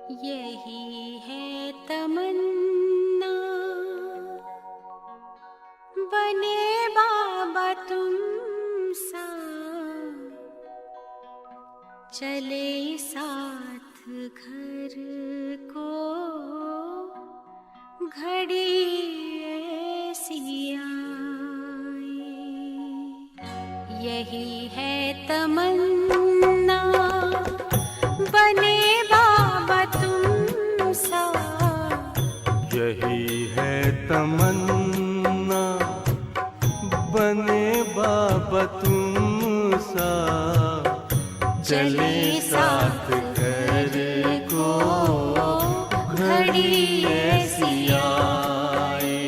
यही है तमन्ना, बने बाबा तुम सा, चले साथ घर को घड़ी ऐसी आए। यही है तमन्ना, बने बाबा तुम सा। यही है तमन्ना, बने बाबा तुम सा, चले साथ घर को घड़ी ऐसी आए।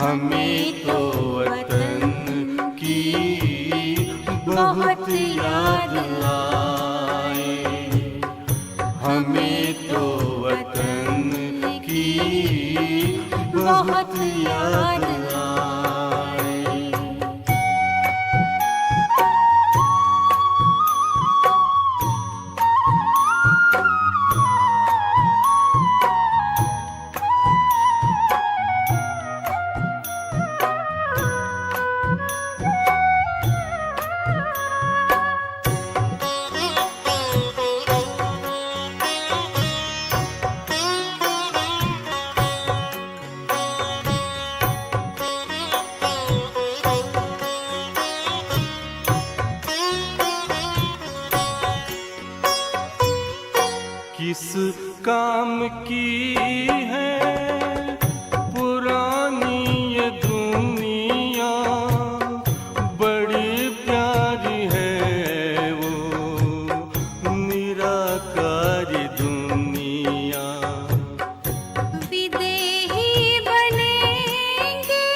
हमें तो वतन की बहुत याद आए, हमें तो वतन की बहुत याद आए। किस काम की है पुरानी ये दुनिया, बड़ी प्यारी है वो निराकारी दुनिया। विदेही बनेंगे,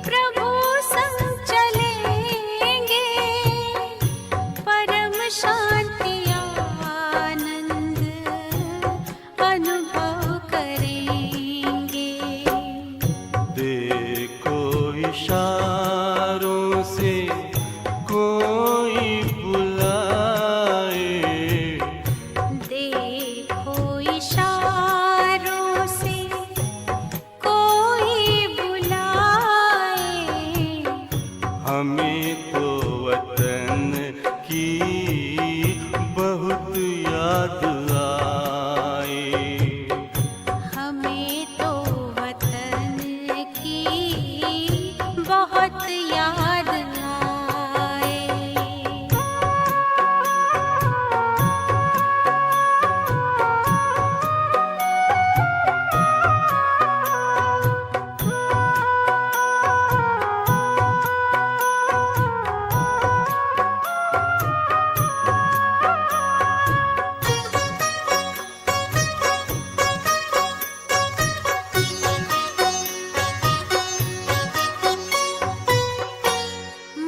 प्रभु संग चलेंगे, परम शांति अनुभव करेंगे। देखो इशारों से कोई बुलाए, देखो इशारों से कोई बुलाए। हमें तो वतन की बहुत याद आए, हमें तो वतन की बहुत याद आए।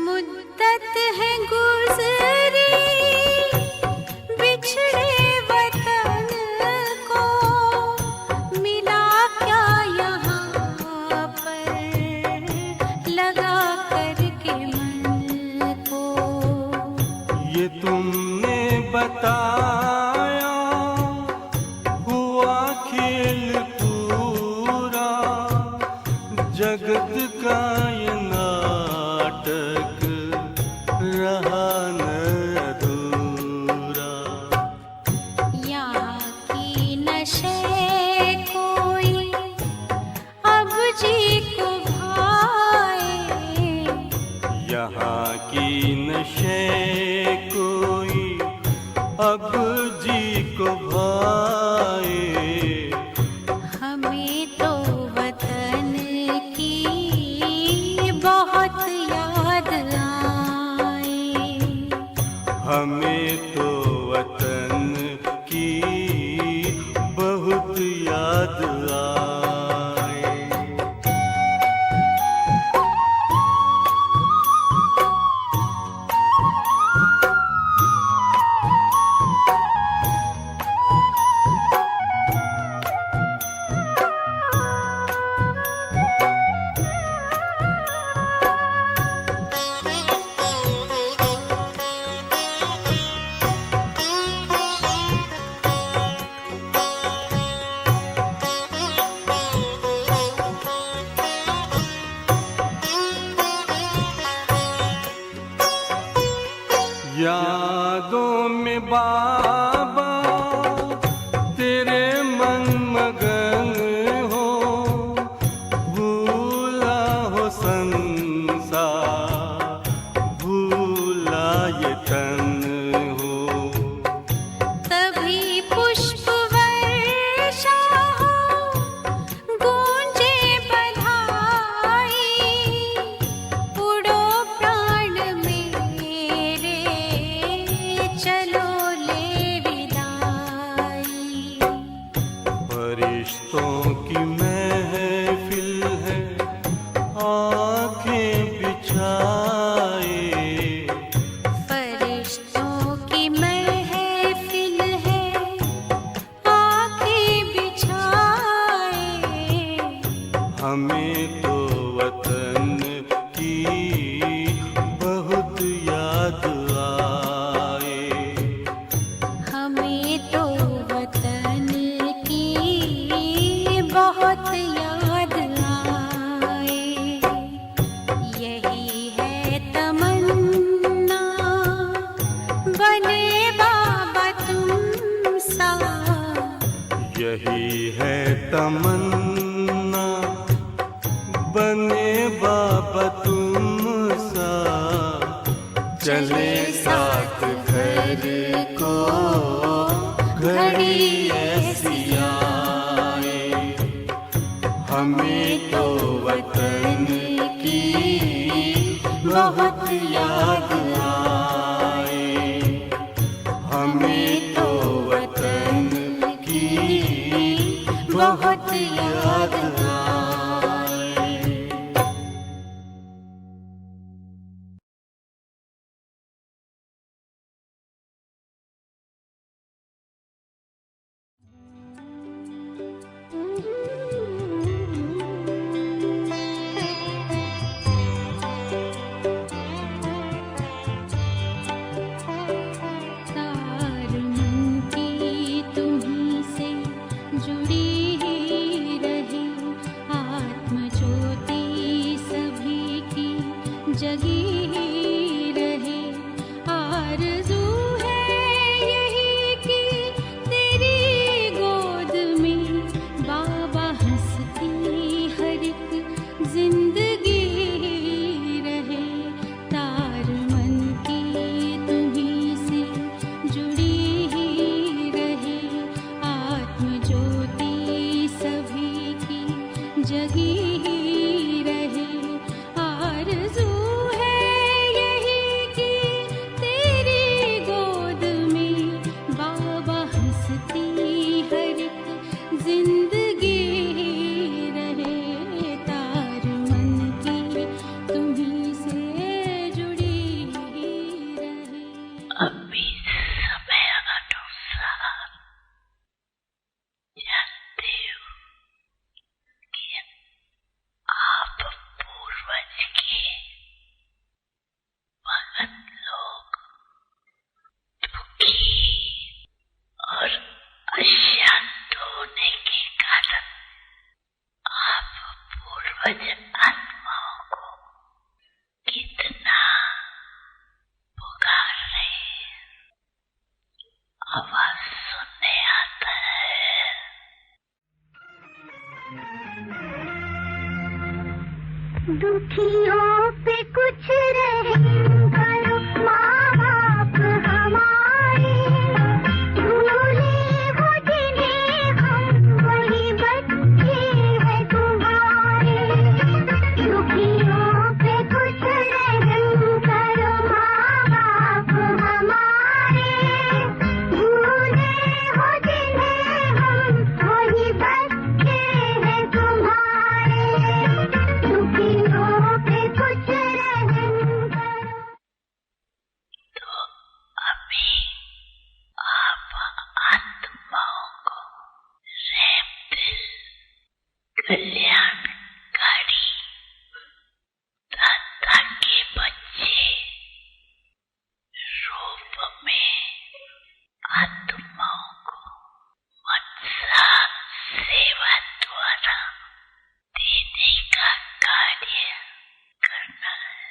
मुद्दत है गुज़री बिछड़े वतन को, मिला क्या यहाँ पर लगा करके मन को। ये तुमने बताया हुआ खेल पूरा, जगत का ये नाटक रहा न अधूरा। यहाँ की नशे कोई अब जी को भाए, यहाँ की नशे कोई अब जी को भाए। हमें तो वतन की बहुत याद आए। हमें तो वतन की बहुत याद आए। यादों में बाबा तेरे मन मगन हो, भूला हो संसार, भूला ये तन हो। तभी पुष्प वर्षा हो, गूंजे बधाई, उड़ो प्राण मेरे, चलो ले विदाई। फरिश्तों की महफिल है, आंखें बिछाए, फरिश्तों की महफिल है, आंखें बिछाए। हमें तो वतन की बहुत याद आए। हमें तो वतन की बहुत याद आए। यही है तमन्ना, बने बाबा तुम सा। यही है तमन्ना, बने बाबा तुम सा। चले साथ घर को घड़ी ऐसी आए, हमें तो वतन की बहुत याद आए। हमें तो वतन की बहुत याद आए। तार मन की तुम्हीं से जुड़ी ही रहे, आत्म ज्योति सभी की जगी ही रहे। आरज़ू है यही कि तेरी गोद में बाबा हंसती हर एक जिंदगी रहे। तार मन की तुम्हीं से जुड़ी ही रहे, आत्म ज्योति सभी की जगी ही रहे। आरज़ू है यही कि तेरी गोद में बाबा हंसती हर एक जिंदगी रहे। तार मन की तुम्हीं से जुड़ी ही रहे। अभी समय अनुसार जानते हो कि आप पूर्वज के भगत लोग दुखी और अशांत होने के कारण आप पूर्वज आत्माओं को कितना पुकार रहे हैं। आवाज सुनने आता है। दुखियों पे कुछ रहम करो माँ बाप हमारे, भूले हो जिन्हें हम वही बच्चे हैं तुम्हारे। दुखियों पे कुछ रहम करो माँ बाप हमारे, भूले हो जिन्हें हम वही बच्चे हैं तुम्हारे। दुखियों पे कुछ रहम करो। तो अभी आप आत्माओं को रहम दिल, कल्याणकारी दाता के बच्चे रूप में आत्माओं को मनसा सेवा द्वारा देने का कार्य करना है।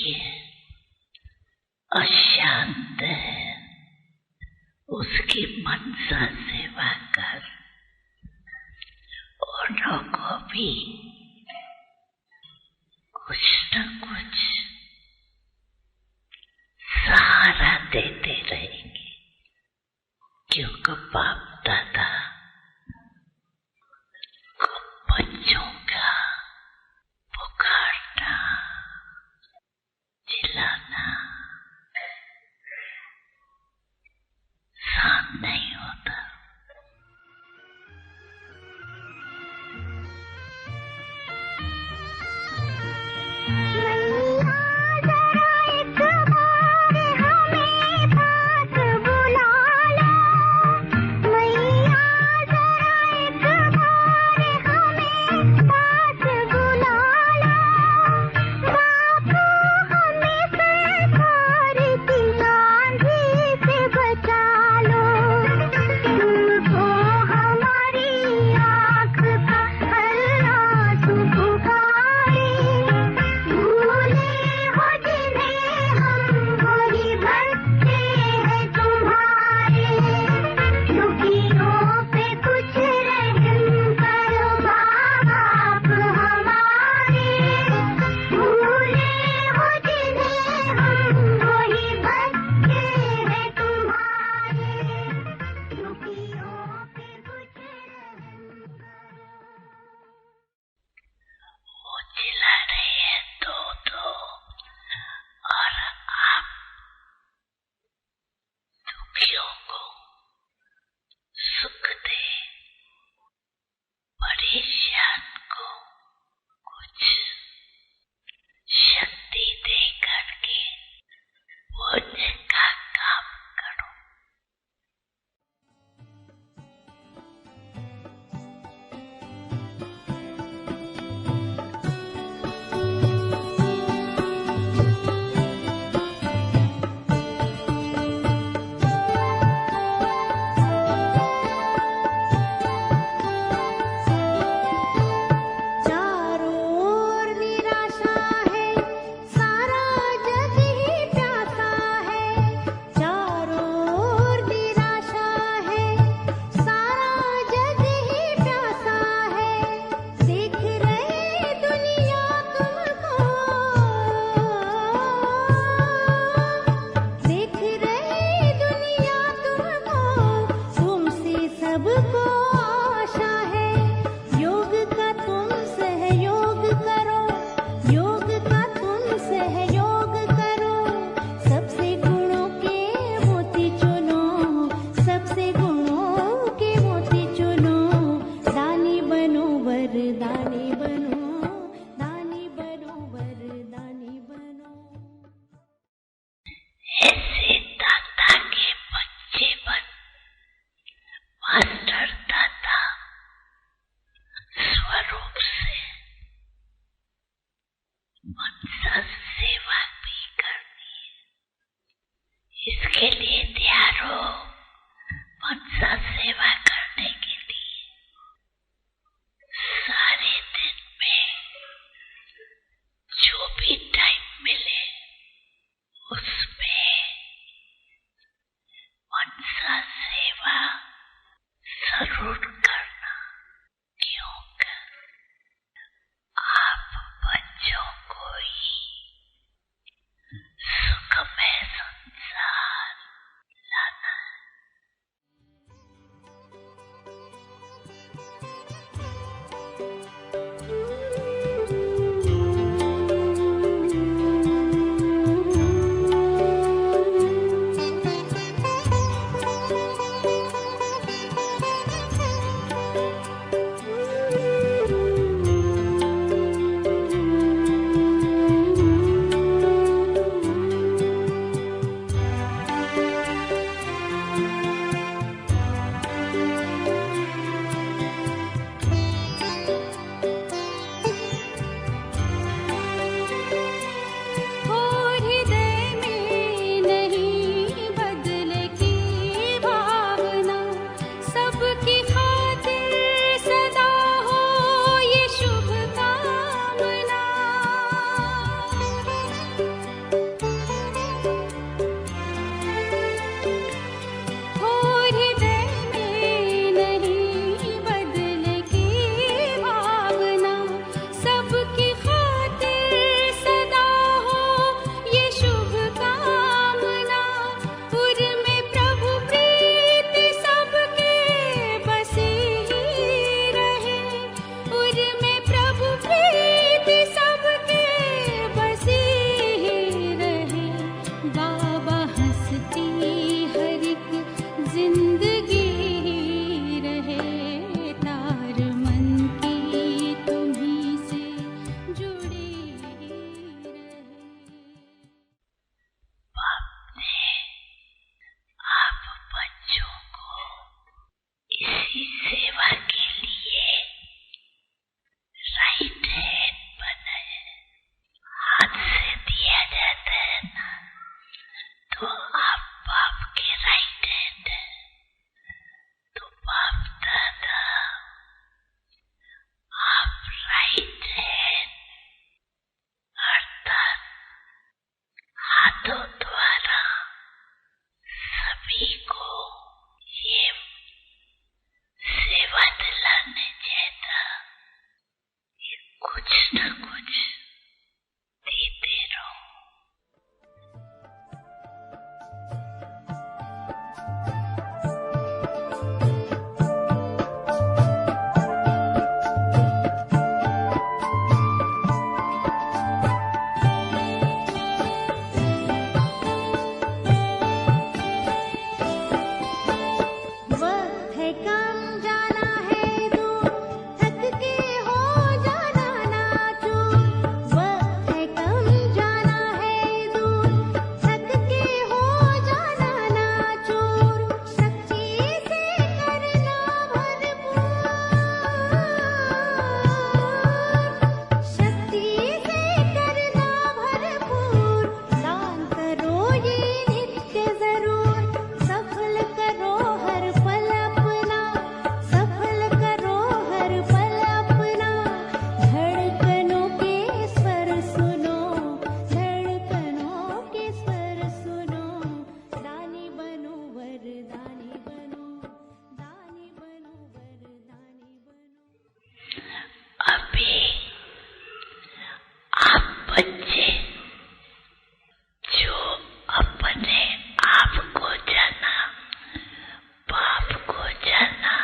योग्य अशांत है उसकी मनसा सेवा कर, उन्हों को भी कुछ न कुछ सहारा देते रहेंगे, क्योंकि बाप दादा को बच्चों का पुकारना चिल्लाना शांत नहीं होता। हाथों द्वारा सभी को ये सेवा दिलाने जैसा ये कुछ न कुछ देते रहो। वक्त है कम जाना है दूर, थक के हो जाना ना चूर। वक्त है कम जाना है दूर, थक के हो जाना ना चूर। शक्ति से करना भरपूर, शक्ति से करना भरपूर। दान करो ये नित्य जरूर, सफल करो हर पल अपना, सफल करो हर पल अपना। धड़कनों के स्वर सुनो, धड़कनों के स्वर सुनो। दानी बनो वरदानी बनो, दानी बनो वरदानी बनो। अभी आप बच्चे जो अपने आप को जाना, बाप को जाना,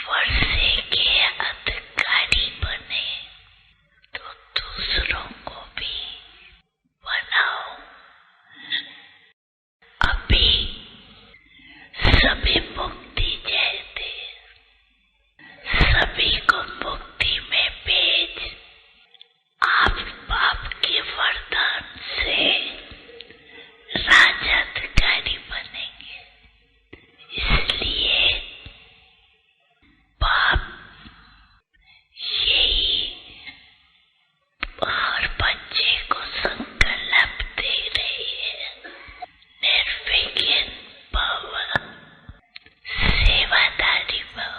वर्षे के अधिकारी बने तो दूसरों को भी बनाओ। अभी सभी मुक्ति चाहते, सभी को मुक्ति में भेज। आप बाप के वरदान से राजाधिकारी बनेंगे। इसलिए बाप यही हर बच्चे को संकल्प दे रही है, निर्विघ्न भव, सेवादारी भव।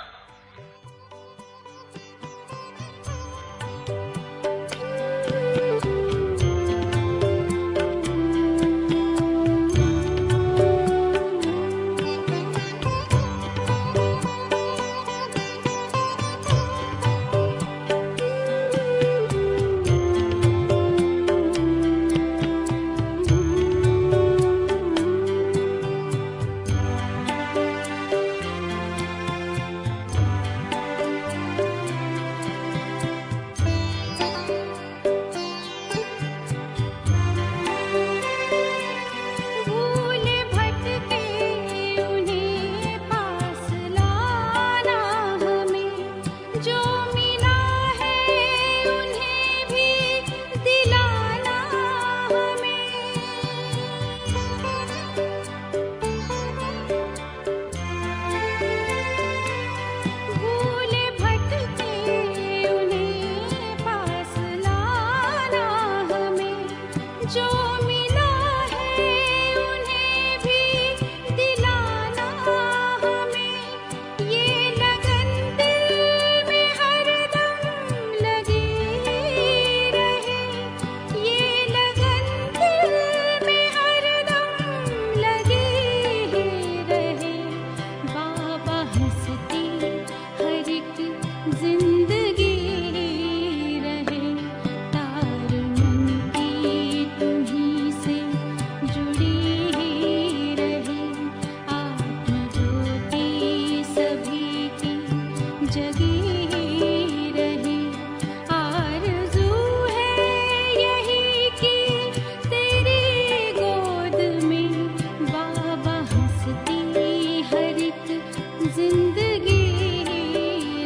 भूल भटके उन्हें पास लाना हमें, जो मिला है उन्हें भी दिलाना हमें। भूल भटके उन्हें पास लाना हमें, जो मिला है उन्हें भी दिलाना हमें। ये लगन दिल में हरदम लगी रहे, ये लगन दिल में हरदम लगी रहे। बाबा हंसती हर एक जिंदगी रहे। तार मन की तुम्हीं से जुड़ी ही रहे। आत्म ज्योति सभी की जगी ही रहे। आरज़ू है यही कि तेरी गोद में बाबा हंसती हर एक जिंदगी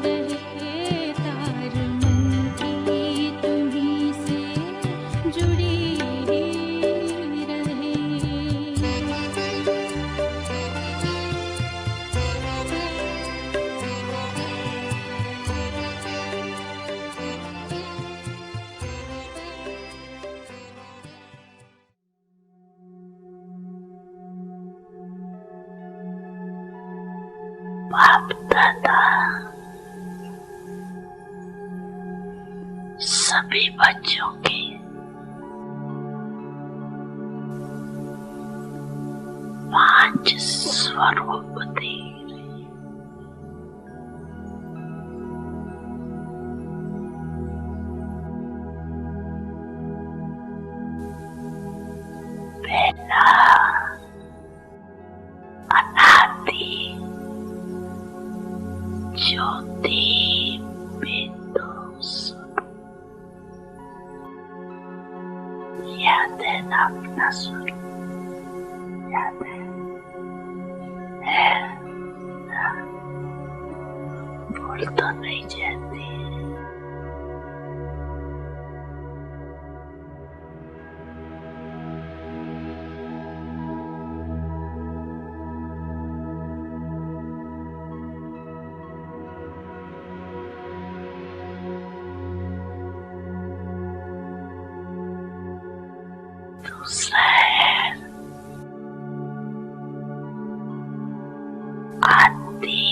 रहे। तार मन की तुम्हीं से जुड़ी रहे। बाप दादा सभी बच्चों की पूज्य स्वरूप तेरे। पहला अनादि ज्योति बिंदु स्वरूप। याद है ना अपना स्वरूप? याद है ना? भूल तो नहीं जाती। दूसरा है आदि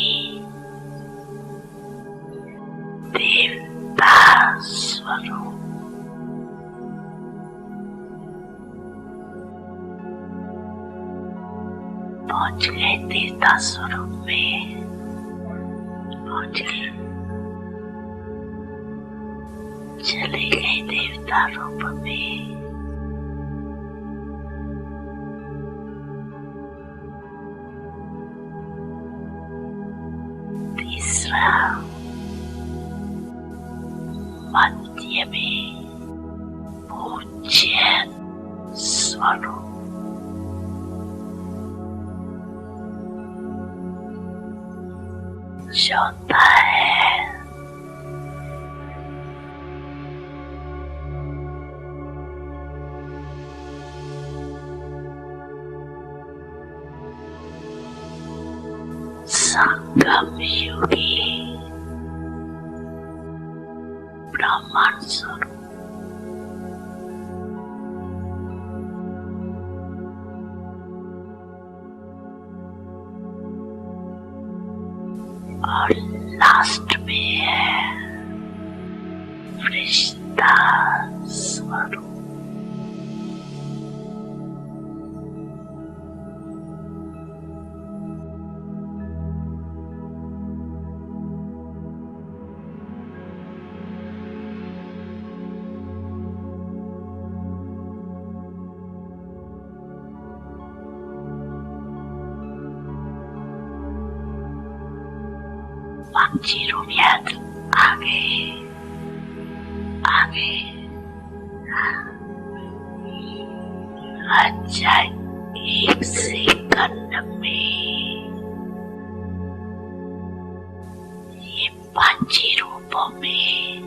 देवता स्वरूप। पहुंच गए देवता स्वरूप में, पहुंच गए, चले गए देवता रूप में। तीसरा मध्य में पूज्य स्वरूप। चौथा है संगम युगी ब्रह्मांड स्वरूप। और लास्ट में है फरिश्ता स्वरूप। पंछी रूमियत आगे आगे। अच्छा, एक सेकंड में ये पंछी रूपों में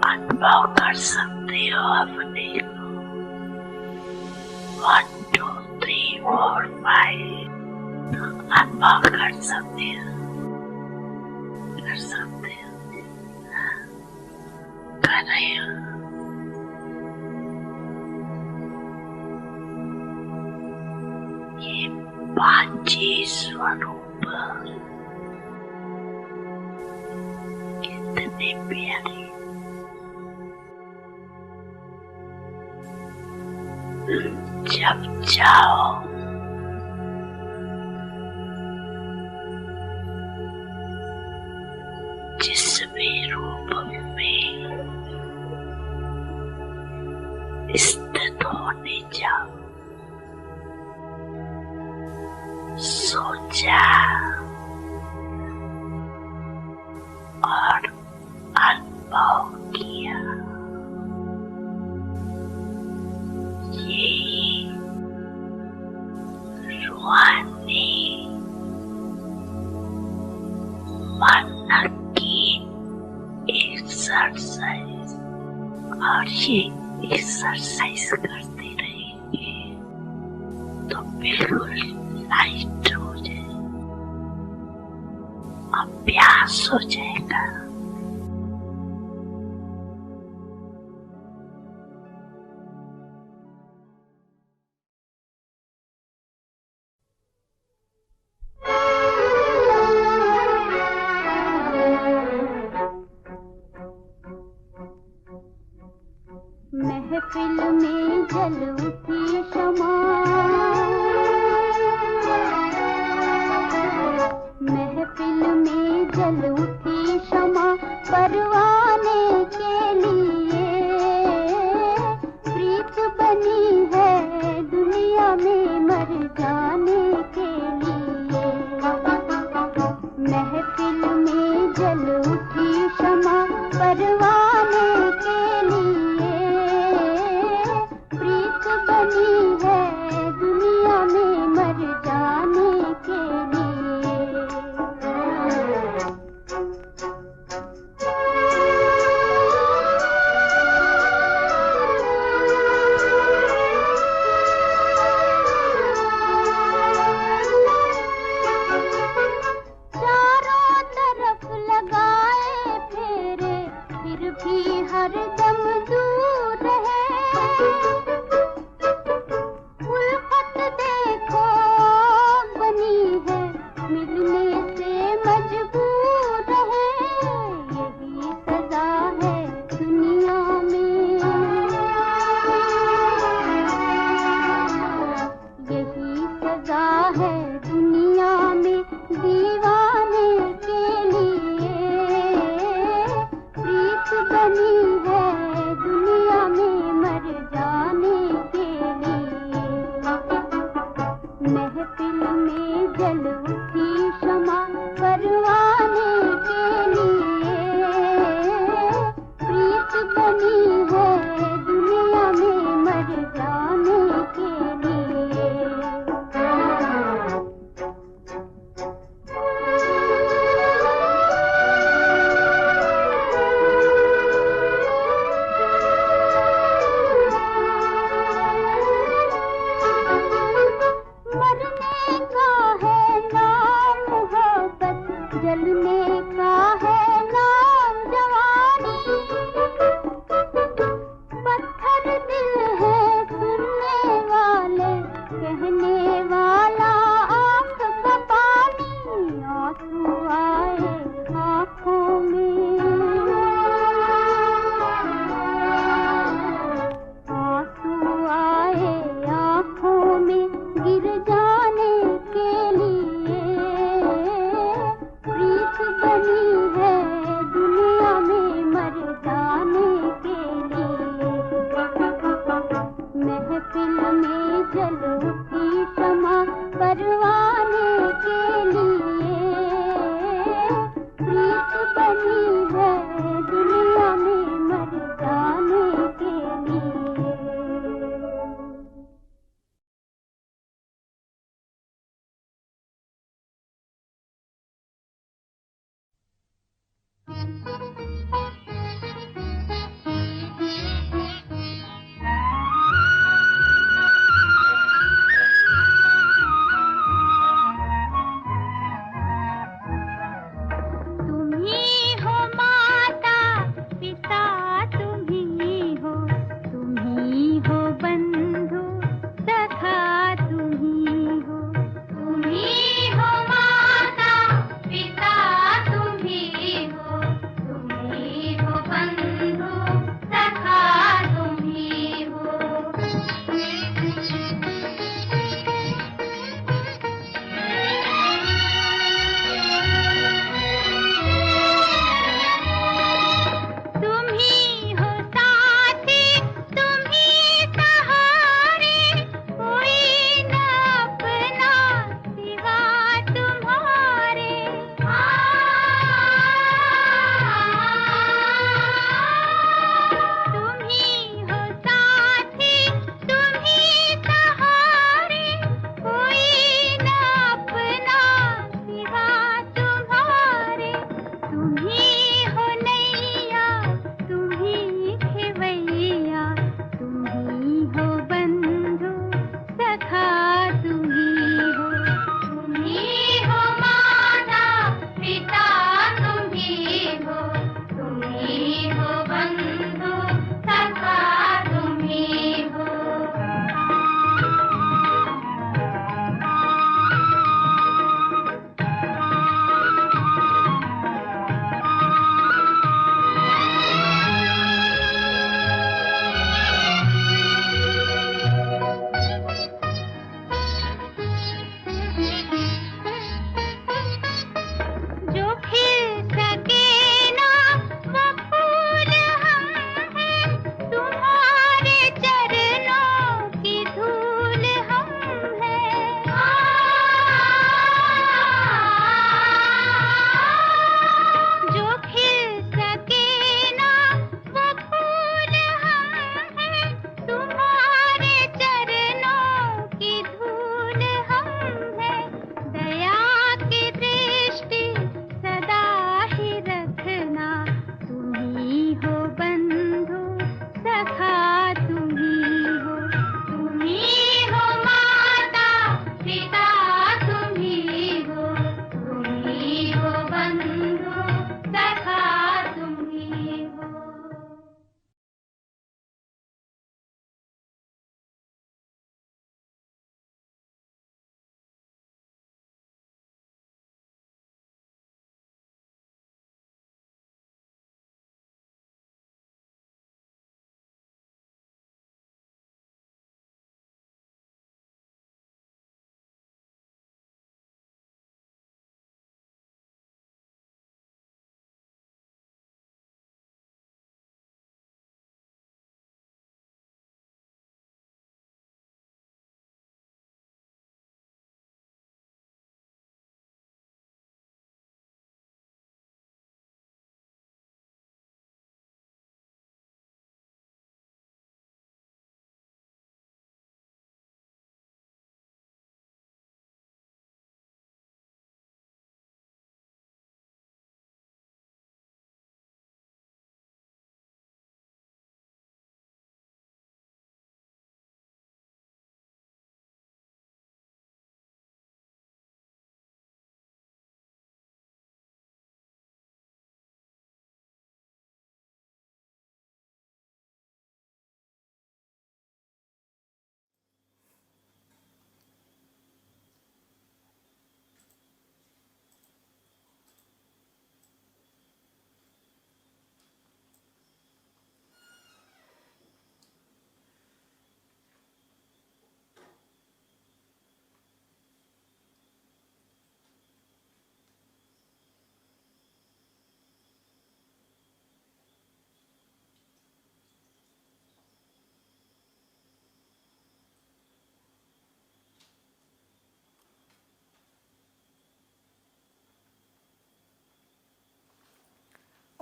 अनुभव कर सकते हो अपने को। 1 2 3 4 5 अनुभव कर सकते हो, कर सकते हो, कर रहे हो। ये पांची स्वरूप कितने प्यारे। जब जाओ जिस भी रूप में स्थित होने जाओ, सोचा और अनुभव किया। ये रूहानी मन की एक्सरसाइज, और ये एक्सरसाइज करते रहेंगे तो बिल्कुल लाइट हो जाए, अभ्यास हो जाएगा। महफिल में जल उठी शमा, महफिल में जल उठी शमा, परवाने के लिए प्रीत बनी है दुनिया में मर जाने के लिए। महफिल में जल उठी शमा, परवाने के लिए प्रीत बनी है दुनिया में मर जाने के लिए। चारों तरफ लगाए फेरे फिर भी हर दम दूर है, उल्फत देखो बनी है मिलने से मजबूर है। यही सजा है दुनिया में, यही सजा है दुनिया में दीवाने के लिए प्रीत बनी है दुनिया में मर जाने के लिए। महफिल में जल उठी शमा, परवाने के लिए प्रीत बनी है दुनिया में मर जाने के लिए। मरने का है नाम मोहब्बत, जलने का है नाम जवानी। पत्थर दिल है सुनने वाले, कहने वाला आँख का पानी। आंसू आए आँखों में, आंसू आए आँखों में गिर जाने के लिए प्रीत बनी है दुनिया में मर जाने के लिए। महफिल में जल उठी शमा, परवाने के लिए प्रीत बनी है दुनिया में मर जाने के लिए। तुम ही हो माता पिता, तुम ही हो बंधु सखा, तुम ही हो माता पिता, तुम ही हो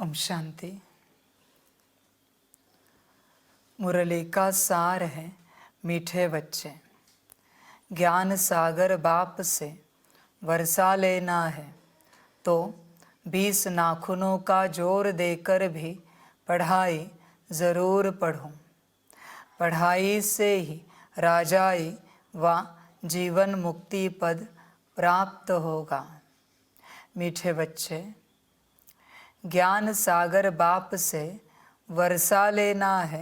ओम शांति। मुरली का सार है मीठे बच्चे, ज्ञान सागर बाप से वर्षा लेना है तो 20 नाखूनों का जोर देकर भी पढ़ाई ज़रूर पढ़ो। पढ़ाई से ही राजाई व जीवन मुक्ति पद प्राप्त होगा। मीठे बच्चे, ज्ञान सागर बाप से वर्षा लेना है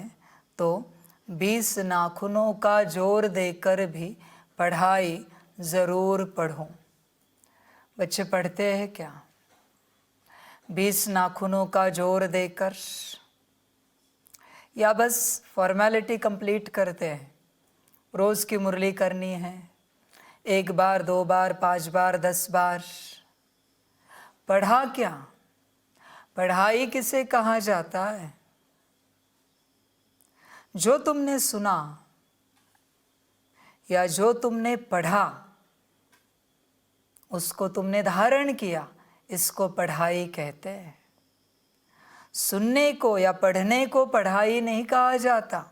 तो 20 नाखूनों का जोर देकर भी पढ़ाई ज़रूर पढ़ो। बच्चे पढ़ते हैं क्या? 20 नाखूनों का जोर देकर, या बस फॉर्मेलिटी कंप्लीट करते हैं? रोज़ की मुरली करनी है, 1 बार 2 बार 5 बार 10 बार। पढ़ा क्या? पढ़ाई किसे कहा जाता है? जो तुमने सुना या जो तुमने पढ़ा उसको तुमने धारण किया, इसको पढ़ाई कहते हैं। सुनने को या पढ़ने को पढ़ाई नहीं कहा जाता,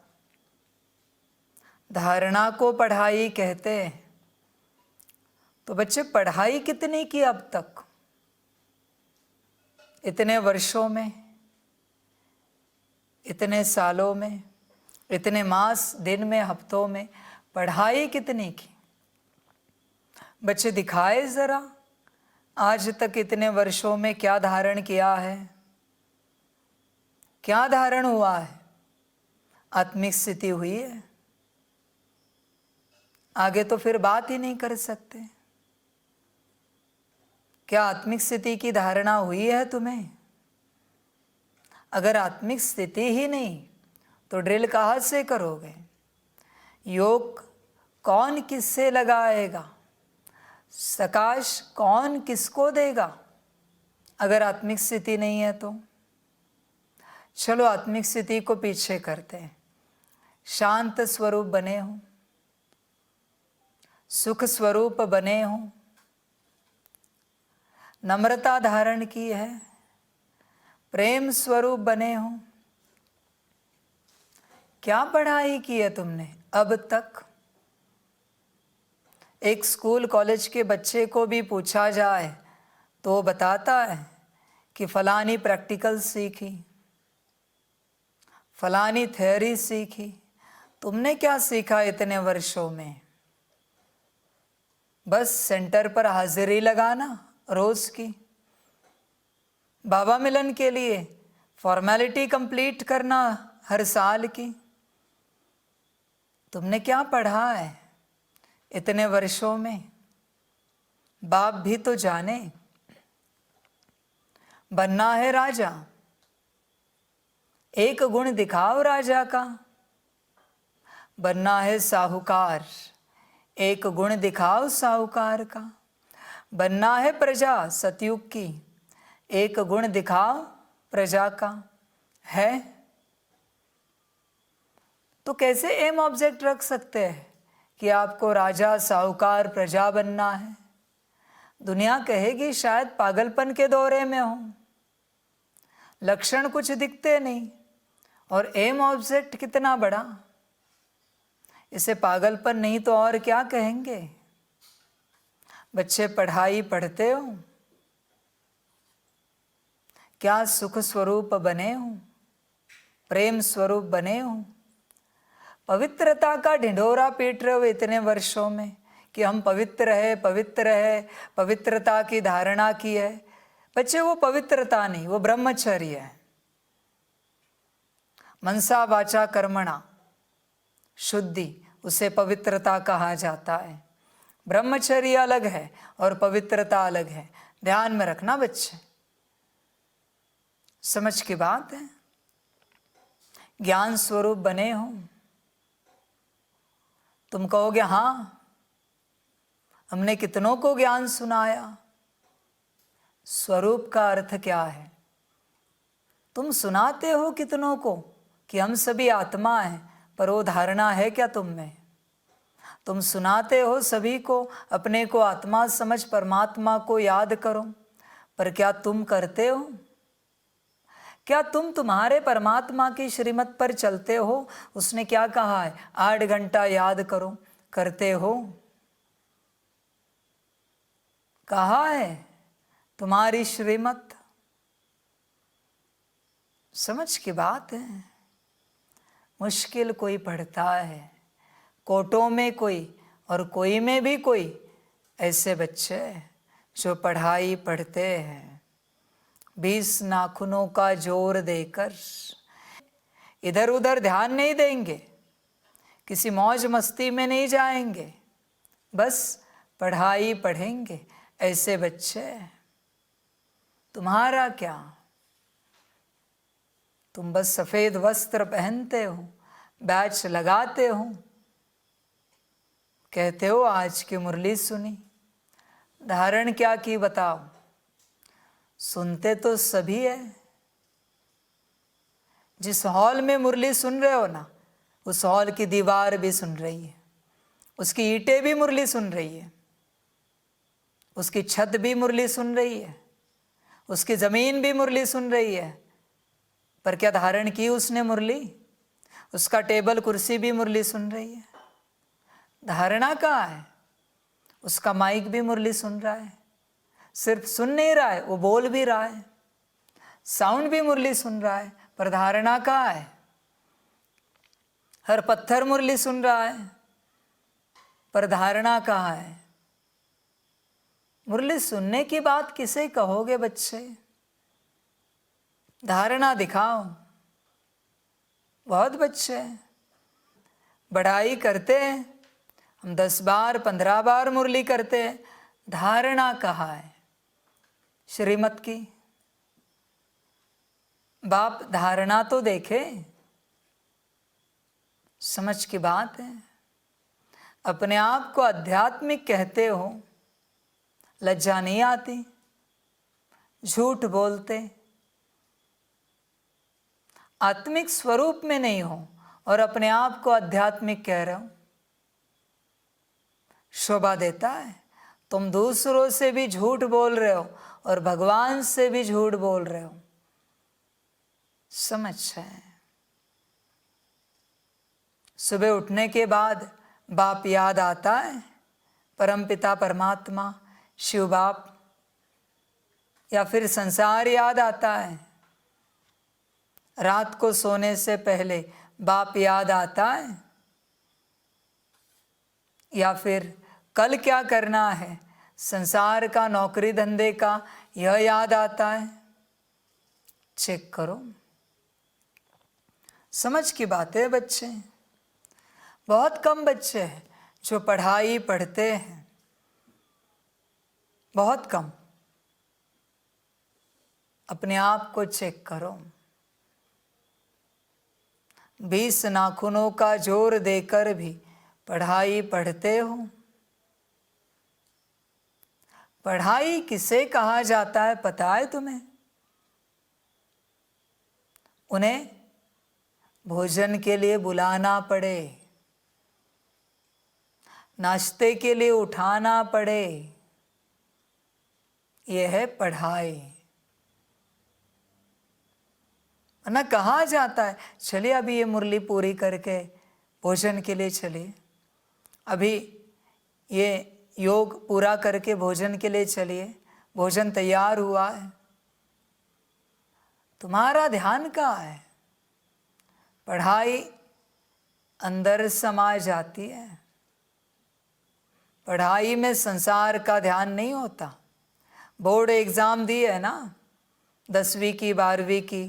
धारणा को पढ़ाई कहते हैं। तो बच्चे पढ़ाई कितनी की अब तक? इतने वर्षों में, इतने सालों में, इतने मास, दिन में, हफ्तों में पढ़ाई कितनी की? बच्चे दिखाए ज़रा, आज तक इतने वर्षों में क्या धारण किया है? क्या धारण हुआ है? आत्मिक स्थिति हुई है? आगे तो फिर बात ही नहीं कर सकते। क्या आत्मिक स्थिति की धारणा हुई है तुम्हें? अगर आत्मिक स्थिति ही नहीं तो ड्रिल कहाँ से करोगे? योग कौन किससे लगाएगा? प्रकाश कौन किसको देगा अगर आत्मिक स्थिति नहीं है तो? चलो आत्मिक स्थिति को पीछे करते हैं। शांत स्वरूप बने हो, सुख स्वरूप बने हो, नम्रता धारण की है, प्रेम स्वरूप बने हो। क्या पढ़ाई की है तुमने अब तक? एक स्कूल कॉलेज के बच्चे को भी पूछा जाए तो वो बताता है कि फलानी प्रैक्टिकल सीखी, फलानी थ्योरी सीखी। तुमने क्या सीखा इतने वर्षों में? बस सेंटर पर हाजिरी लगाना रोज़ की, बाबा मिलन के लिए फॉर्मेलिटी कंप्लीट करना हर साल की। तुमने क्या पढ़ा है इतने वर्षों में? बाप भी तो जाने। बनना है राजा, एक गुण दिखाओ राजा का। बनना है साहूकार, एक गुण दिखाओ साहूकार का। बनना है प्रजा सतयुग की, एक गुण दिखाओ प्रजा का। है तो कैसे एम ऑब्जेक्ट रख सकते हैं कि आपको राजा साहूकार प्रजा बनना है? दुनिया कहेगी शायद पागलपन के दौरे में हो, लक्षण कुछ दिखते नहीं और एम ऑब्जेक्ट कितना बड़ा। इसे पागलपन नहीं तो और क्या कहेंगे? बच्चे पढ़ाई पढ़ते हो, क्या सुख स्वरूप बने हो, प्रेम स्वरूप बने हो? पवित्रता का ढिंढोरा पीट रहे हो इतने वर्षों में कि हम पवित्र है, पवित्र है, पवित्रता की धारणा की है। बच्चे वो पवित्रता नहीं, वो ब्रह्मचर्य है। मनसा वाचा कर्मणा शुद्धि, उसे पवित्रता कहा जाता है। ब्रह्मचर्य अलग है और पवित्रता अलग है। ध्यान में रखना बच्चे, समझ की बात है। ज्ञान स्वरूप बने हो। तुम कहोगे हाँ, हमने कितनों को ज्ञान सुनाया। स्वरूप का अर्थ क्या है? तुम सुनाते हो कितनों को कि हम सभी आत्मा हैं, पर वो धारणा है क्या तुम में? तुम सुनाते हो सभी को अपने को आत्मा समझ परमात्मा को याद करो, पर क्या तुम करते हो? क्या तुम तुम्हारे परमात्मा की श्रीमत पर चलते हो? उसने क्या कहा है? 8 घंटा याद करो, करते हो? कहा है तुम्हारी श्रीमत? समझ की बात है। मुश्किल कोई पढ़ता है, कोटों में कोई और कोई में भी कोई ऐसे बच्चे जो पढ़ाई पढ़ते हैं 20 नाखूनों का जोर देकर, इधर उधर ध्यान नहीं देंगे, किसी मौज मस्ती में नहीं जाएंगे, बस पढ़ाई पढ़ेंगे। ऐसे बच्चे, तुम्हारा क्या? तुम बस सफेद वस्त्र पहनते हो, बैच लगाते हो, कहते हो आज की मुरली सुनी, धारण क्या की बताओ? सुनते तो सभी है। जिस हॉल में मुरली सुन रहे हो ना, उस हॉल की दीवार भी सुन रही है, उसकी ईंटें भी मुरली सुन रही है, उसकी छत भी मुरली सुन रही है, उसकी जमीन भी मुरली सुन रही है। पर क्या धारण की उसने मुरली? उसका टेबल कुर्सी भी मुरली सुन रही है। धारणा कहाँ है? उसका माइक भी मुरली सुन रहा है, सिर्फ सुन नहीं रहा है, वो बोल भी रहा है, साउंड भी मुरली सुन रहा है, पर धारणा कहाँ है? हर पत्थर मुरली सुन रहा है, पर धारणा कहाँ है? मुरली सुनने की बात किसे कहोगे बच्चे? धारणा दिखाओ। बहुत बच्चे बढ़ाई करते हैं, हम 10 बार 15 बार मुरली करते हैं, धारणा कहाँ है श्रीमत की? बाप धारणा तो देखे। समझ की बात है। अपने आप को आध्यात्मिक कहते हो, लज्जा नहीं आती, झूठ बोलते, आत्मिक स्वरूप में नहीं हो और अपने आप को आध्यात्मिक कह रहे हो, शोभा देता है? तुम दूसरों से भी झूठ बोल रहे हो और भगवान से भी झूठ बोल रहे हो। समझ है? सुबह उठने के बाद बाप याद आता है, परमपिता परमात्मा शिव बाप, या फिर संसार याद आता है? रात को सोने से पहले बाप याद आता है? या फिर कल क्या करना है, संसार का, नौकरी धंधे का, यह याद आता है? चेक करो। समझ की बात है बच्चे। बहुत कम बच्चे हैं जो पढ़ाई पढ़ते हैं, बहुत कम। अपने आप को चेक करो। 20 नाखूनों का जोर देकर भी पढ़ाई पढ़ते हो। पढ़ाई किसे कहा जाता है पता है तुम्हें? उन्हें भोजन के लिए बुलाना पड़े, नाश्ते के लिए उठाना पड़े, यह है पढ़ाई। ना कहा जाता है चलिए अभी ये मुरली पूरी करके भोजन के लिए चलिए, अभी ये योग पूरा करके भोजन के लिए चलिए, भोजन तैयार हुआ है। तुम्हारा ध्यान कहाँ है? पढ़ाई अंदर समा जाती है। पढ़ाई में संसार का ध्यान नहीं होता। बोर्ड एग्ज़ाम दी है ना, 10वीं की, 12वीं की,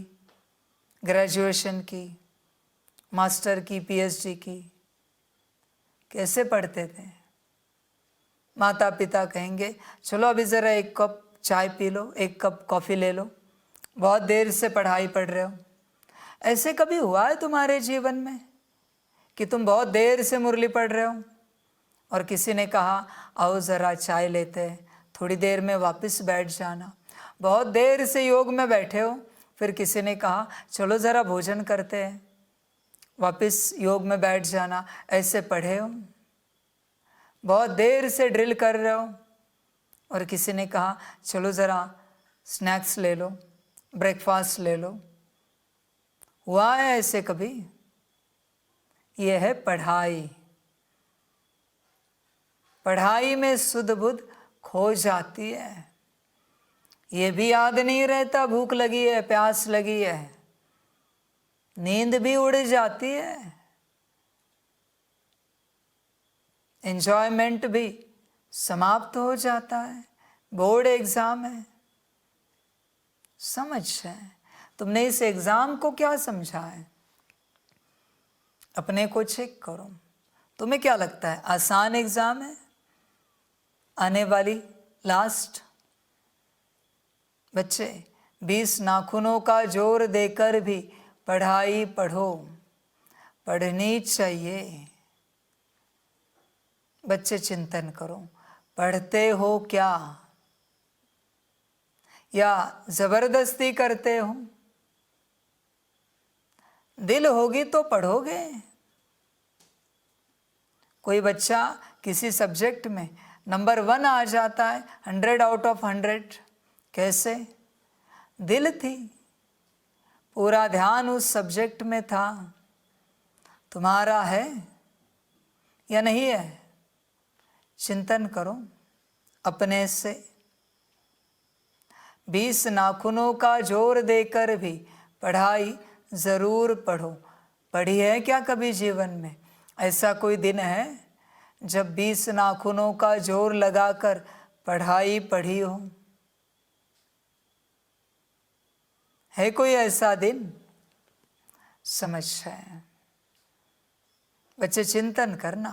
ग्रेजुएशन की, मास्टर की, पीएचडी की, कैसे पढ़ते थे? माता पिता कहेंगे चलो अभी ज़रा 1 कप चाय पी लो, 1 कप कॉफ़ी ले लो, बहुत देर से पढ़ाई पढ़ रहे हो। ऐसे कभी हुआ है तुम्हारे जीवन में कि तुम बहुत देर से मुरली पढ़ रहे हो और किसी ने कहा आओ ज़रा चाय लेते हैं, थोड़ी देर में वापस बैठ जाना? बहुत देर से योग में बैठे हो, फिर किसी ने कहा चलो ज़रा भोजन करते हैं, वापस योग में बैठ जाना। ऐसे पढ़े हो? बहुत देर से ड्रिल कर रहे हो और किसी ने कहा चलो ज़रा स्नैक्स ले लो, ब्रेकफास्ट ले लो, हुआ है ऐसे कभी? यह है पढ़ाई। पढ़ाई में सुध बुध खो जाती है। ये भी याद नहीं रहता भूख लगी है, प्यास लगी है, नींद भी उड़ जाती है, एंजॉयमेंट भी समाप्त हो जाता है। बोर्ड एग्जाम है, समझ है। तुमने इस एग्जाम को क्या समझा है? अपने को चेक करो। तुम्हें क्या लगता है आसान एग्जाम है आने वाली लास्ट? बच्चे 20 नाखूनों का जोर देकर भी पढ़ाई पढ़ो, पढ़नी चाहिए। बच्चे चिंतन करो, पढ़ते हो क्या या जबरदस्ती करते हो? दिल होगी तो पढ़ोगे। कोई बच्चा किसी सब्जेक्ट में नंबर 1 आ जाता है 100 आउट ऑफ 100। कैसे? दिल थी, पूरा ध्यान उस सब्जेक्ट में था। तुम्हारा है या नहीं है? चिंतन करो अपने से। 20 नाखूनों का जोर देकर भी पढ़ाई जरूर पढ़ो। पढ़ी है क्या कभी जीवन में? ऐसा कोई दिन है जब 20 नाखूनों का जोर लगाकर पढ़ाई पढ़ी हो? है कोई ऐसा दिन? समझ है। बच्चे चिंतन करना।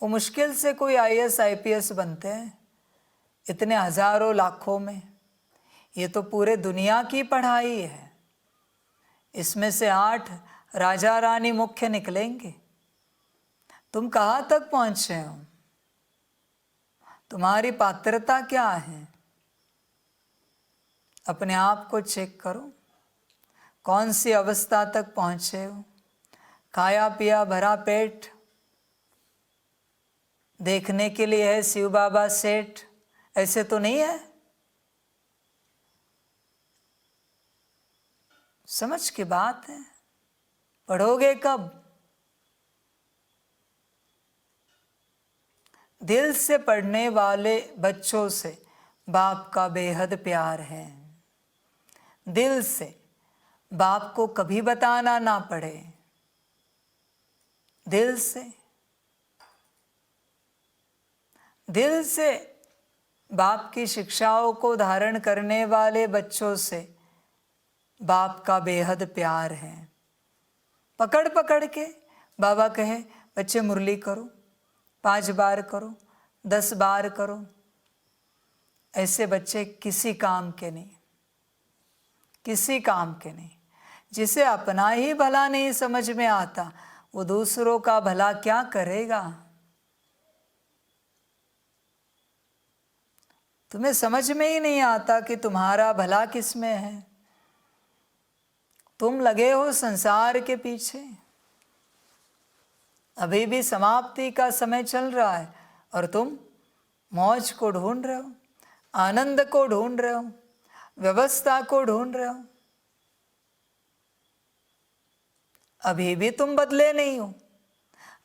वो मुश्किल से कोई IAS IPS बनते हैं, इतने हजारों लाखों में। ये तो पूरे दुनिया की पढ़ाई है। इसमें से 8 राजा रानी मुख्य निकलेंगे। तुम कहाँ तक पहुँचे हो? तुम्हारी पात्रता क्या है? अपने आप को चेक करो। कौन सी अवस्था तक पहुँचे हो? खाया पिया भरा पेट देखने के लिए है शिव बाबा सेठ, ऐसे तो नहीं है। समझ की बात है। पढ़ोगे कब? दिल से पढ़ने वाले बच्चों से बाप का बेहद प्यार है। दिल से, बाप को कभी बताना ना पड़े। दिल से, दिल से बाप की शिक्षाओं को धारण करने वाले बच्चों से बाप का बेहद प्यार है। पकड़ पकड़ के बाबा कहे बच्चे मुरली करो, 5 बार करो, 10 बार करो। ऐसे बच्चे किसी काम के नहीं, किसी काम के नहीं। जिसे अपना ही भला नहीं समझ में आता, वो दूसरों का भला क्या करेगा? तुम्हें समझ में ही नहीं आता कि तुम्हारा भला किस में है। तुम लगे हो संसार के पीछे। अभी भी समाप्ति का समय चल रहा है और तुम मौज को ढूंढ रहे हो, आनंद को ढूंढ रहे हो, व्यवस्था को ढूंढ रहे हो। अभी भी तुम बदले नहीं हो।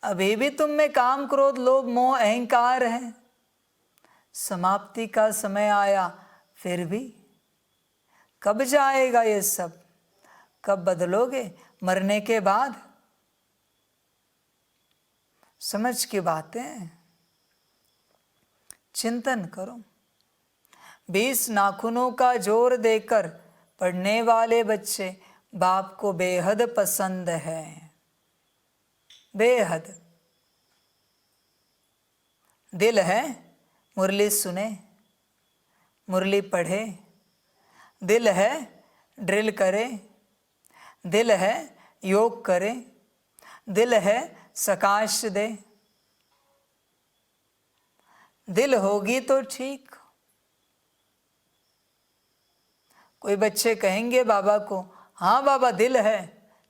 अभी भी तुम में काम क्रोध लोभ मोह अहंकार है। समाप्ति का समय आया फिर भी। कब जाएगा ये सब? कब बदलोगे? मरने के बाद। समझ की बातें चिंतन करो। 20 नाखूनों का जोर देकर पढ़ने वाले बच्चे बाप को बेहद पसंद है, बेहद। दिल है मुरली सुने, मुरली पढ़े। दिल है ड्रिल करे। दिल है योग करे। दिल है सकाश दे। दिल होगी तो ठीक। कोई बच्चे कहेंगे बाबा को, हाँ बाबा दिल है।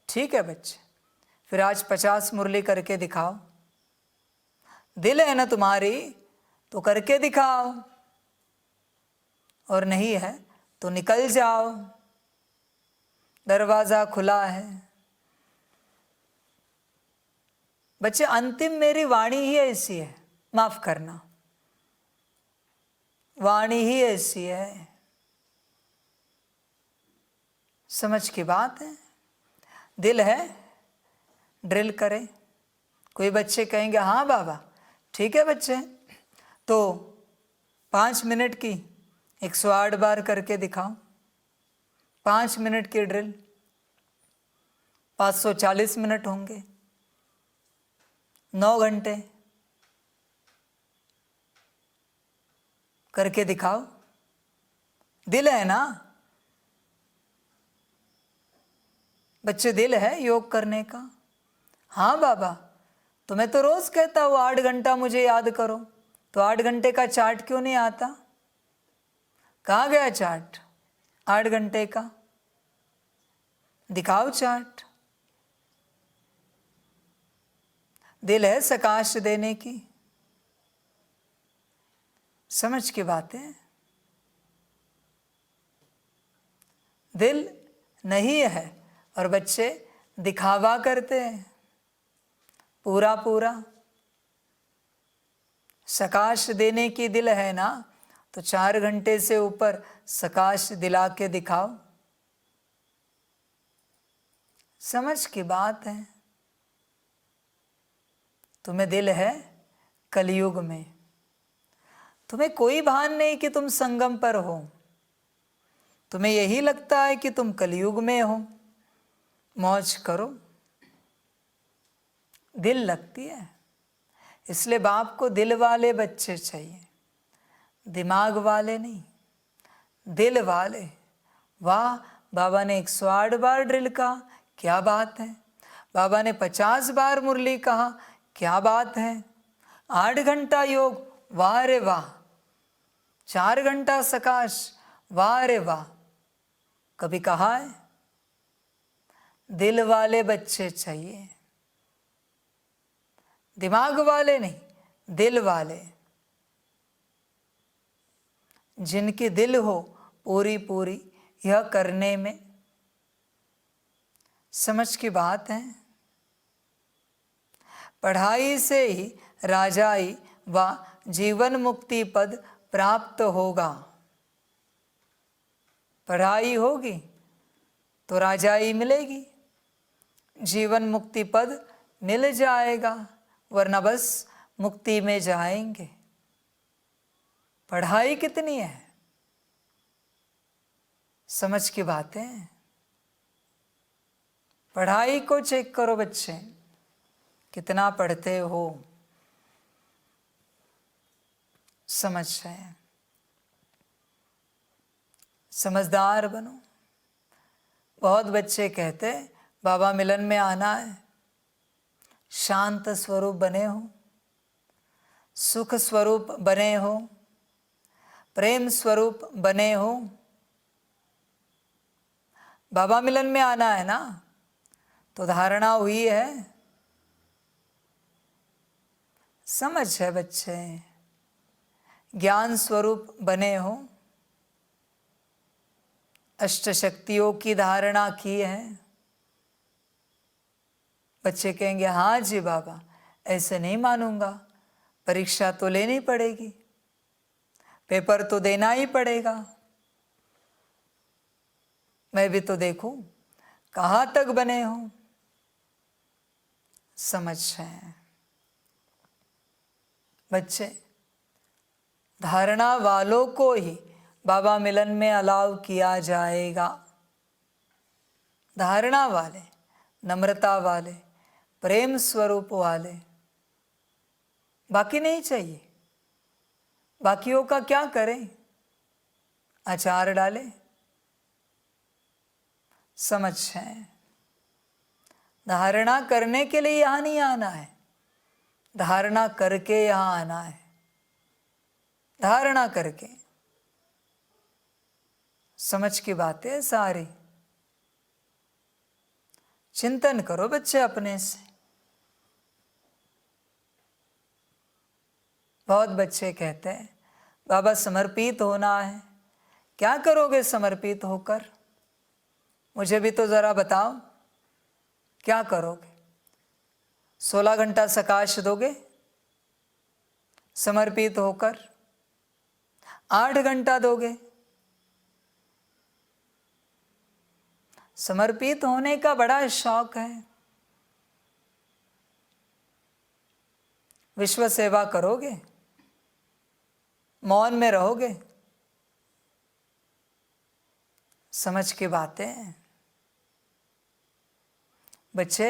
ठीक है बच्चे, फिर आज 50 मुरली करके दिखाओ। दिल है ना तुम्हारी तो करके दिखाओ, और नहीं है तो निकल जाओ। दरवाज़ा खुला है। बच्चे, अंतिम मेरी वाणी ही ऐसी है, माफ करना, वाणी ही ऐसी है। समझ की बात है। दिल है, ड्रिल करें। कोई बच्चे कहेंगे हाँ बाबा ठीक है बच्चे, तो 5 मिनट की 108 बार करके दिखाओ। 5 मिनट की ड्रिल 540 मिनट होंगे, 9 घंटे करके दिखाओ। दिल है ना बच्चे, दिल है योग करने का। हाँ बाबा, तो मैं तो रोज कहता हूँ 8 घंटा मुझे याद करो, तो 8 घंटे का चार्ट क्यों नहीं आता? कहाँ गया चार्ट 8 घंटे का? दिखाओ चार्ट। दिल है सकाश देने की। समझ की बात है। दिल नहीं है और बच्चे दिखावा करते हैं पूरा पूरा। सकाश देने की दिल है ना, तो 4 घंटे से ऊपर सकाश दिला के दिखाओ। समझ की बात है। तुम्हें दिल है कलयुग में, तुम्हें कोई भान नहीं कि तुम संगम पर हो। तुम्हें यही लगता है कि तुम कलयुग में हो। मौज करो, दिल लगती है। इसलिए बाप को दिल वाले बच्चे चाहिए, दिमाग वाले नहीं, दिल वाले। वाह, बाबा ने 108 बार ड्रिल कहा, क्या बात है। बाबा ने 50 बार मुरली कहा, क्या बात है। 8 घंटा योग, वाह रे वाह। 4 घंटा सकाश, वाह रे वाह। कभी कहा है? दिल वाले बच्चे चाहिए, दिमाग वाले नहीं, दिल वाले। जिनकी दिल हो पूरी पूरी यह करने में। समझ की बात है। पढ़ाई से ही राजाई व जीवन मुक्ति पद प्राप्त होगा। पढ़ाई होगी तो राजाई मिलेगी, जीवन मुक्ति पद मिल जाएगा, वरना बस मुक्ति में जाएंगे। पढ़ाई कितनी है? समझ की बातें। पढ़ाई को चेक करो बच्चे, कितना पढ़ते हो। समझ है, समझदार बनो। बहुत बच्चे कहते बाबा मिलन में आना है, शांत स्वरूप बने हो, सुख स्वरूप बने हो, प्रेम स्वरूप बने हो। बाबा मिलन में आना है ना, तो धारणा हुई है। समझ है बच्चे, ज्ञान स्वरूप बने हो, अष्ट शक्तियों की धारणा की है। बच्चे कहेंगे हाँ जी बाबा, ऐसे नहीं मानूंगा, परीक्षा तो लेनी पड़ेगी, पेपर तो देना ही पड़ेगा, मैं भी तो देखूं कहाँ तक बने हो। समझ है बच्चे, धारणा वालों को ही बाबा मिलन में अलाउ किया जाएगा। धारणा वाले, नम्रता वाले, प्रेम स्वरूप वाले, बाकी नहीं चाहिए। बाकियों का क्या करें, अचार डाले। समझ है, धारणा करने के लिए यहाँ नहीं आना है, धारणा करके यहाँ आना है। धारणा करके। समझ की बातें सारी। चिंतन करो बच्चे अपने से। बहुत बच्चे कहते हैं बाबा समर्पित होना है। क्या करोगे समर्पित होकर? मुझे भी तो ज़रा बताओ, क्या करोगे? 16 घंटा सकाश दोगे समर्पित होकर? 8 घंटा दोगे? समर्पित होने का बड़ा शौक है। विश्व सेवा करोगे? मौन में रहोगे? समझ की बातें हैं। बच्चे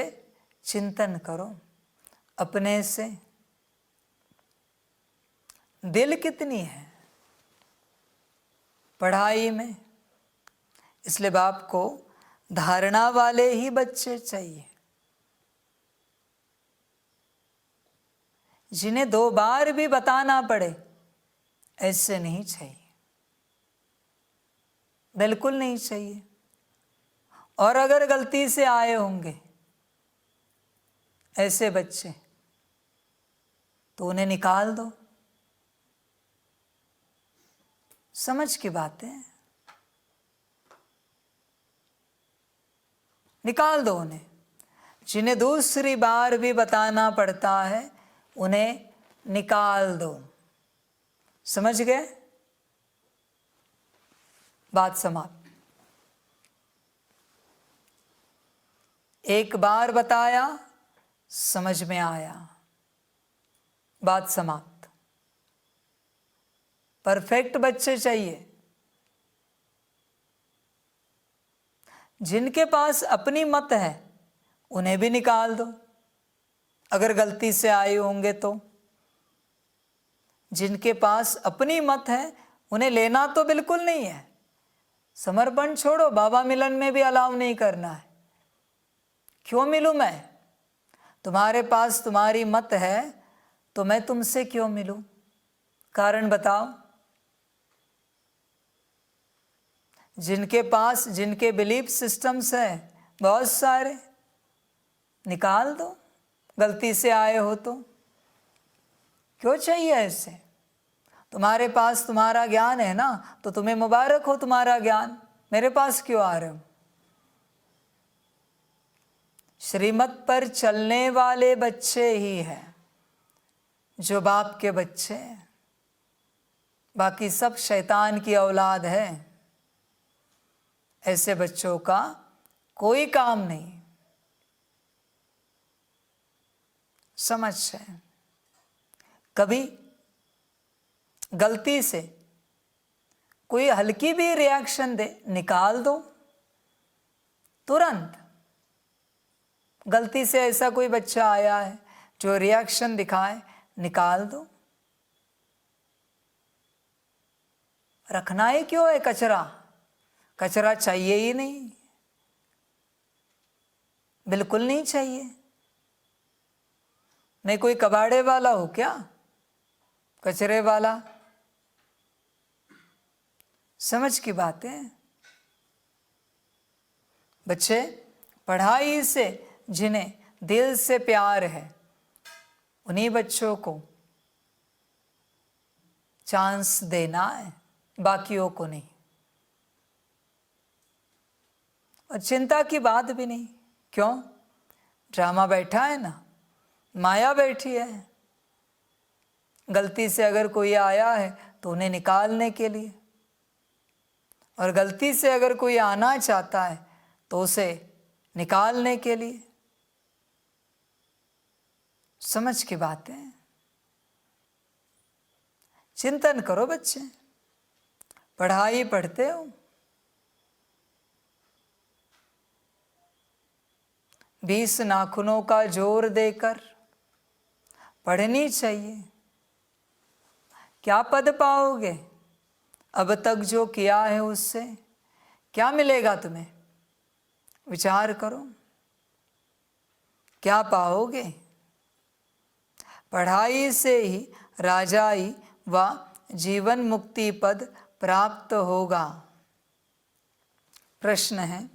चिंतन करो अपने से, दिल कितनी है पढ़ाई में। इसलिए बाप को धारणा वाले ही बच्चे चाहिए, जिन्हें 2 बार भी बताना पड़े, ऐसे नहीं चाहिए, बिल्कुल नहीं चाहिए। और अगर गलती से आए होंगे ऐसे बच्चे, तो उन्हें निकाल दो। समझ की बातें, निकाल दो उन्हें। जिन्हें दूसरी बार भी बताना पड़ता है, उन्हें निकाल दो। समझ गए? बात समाप्त। एक बार बताया, समझ में आया, बात समाप्त। परफेक्ट बच्चे चाहिए, जिनके पास अपनी मत है, उन्हें भी निकाल दो अगर गलती से आए होंगे तो। जिनके पास अपनी मत है, उन्हें लेना तो बिल्कुल नहीं है। समर्पण छोड़ो, बाबा मिलन में भी अलाउ नहीं करना है। क्यों मिलूं मैं? तुम्हारे पास तुम्हारी मत है तो मैं तुमसे क्यों मिलूं? कारण बताओ। जिनके पास जिनके बिलीफ सिस्टम्स हैं बहुत सारे, निकाल दो। गलती से आए हो तो क्यों चाहिए ऐसे? तुम्हारे पास तुम्हारा ज्ञान है ना, तो तुम्हें मुबारक हो तुम्हारा ज्ञान। मेरे पास क्यों आ रहे हो? श्रीमत पर चलने वाले बच्चे ही हैं जो बाप के बच्चे हैं, बाकी सब शैतान की औलाद है। ऐसे बच्चों का कोई काम नहीं। समझ है? कभी गलती से कोई हल्की भी रिएक्शन दे, निकाल दो तुरंत। गलती से ऐसा कोई बच्चा आया है जो रिएक्शन दिखाए, निकाल दो। रखना ही क्यों है कचरा? कचरा चाहिए ही नहीं, बिल्कुल नहीं चाहिए। नहीं कोई कबाड़े वाला हो क्या? कचरे वाला? समझ की बात है। बच्चे, पढ़ाई से जिन्हें दिल से प्यार है, उन्हीं बच्चों को चांस देना है, बाकियों को नहीं। और चिंता की बात भी नहीं। क्यों? ड्रामा बैठा है ना, माया बैठी है। गलती से अगर कोई आया है तो उन्हें निकालने के लिए, और गलती से अगर कोई आना चाहता है तो उसे निकालने के लिए। समझ की बात है। चिंतन करो बच्चे, पढ़ाई पढ़ते हो, 20 नाखूनों का जोर देकर पढ़नी चाहिए। क्या पद पाओगे? अब तक जो किया है उससे क्या मिलेगा तुम्हें? विचार करो, क्या पाओगे? पढ़ाई से ही राजाई व जीवन मुक्ति पद प्राप्त होगा। प्रश्न है,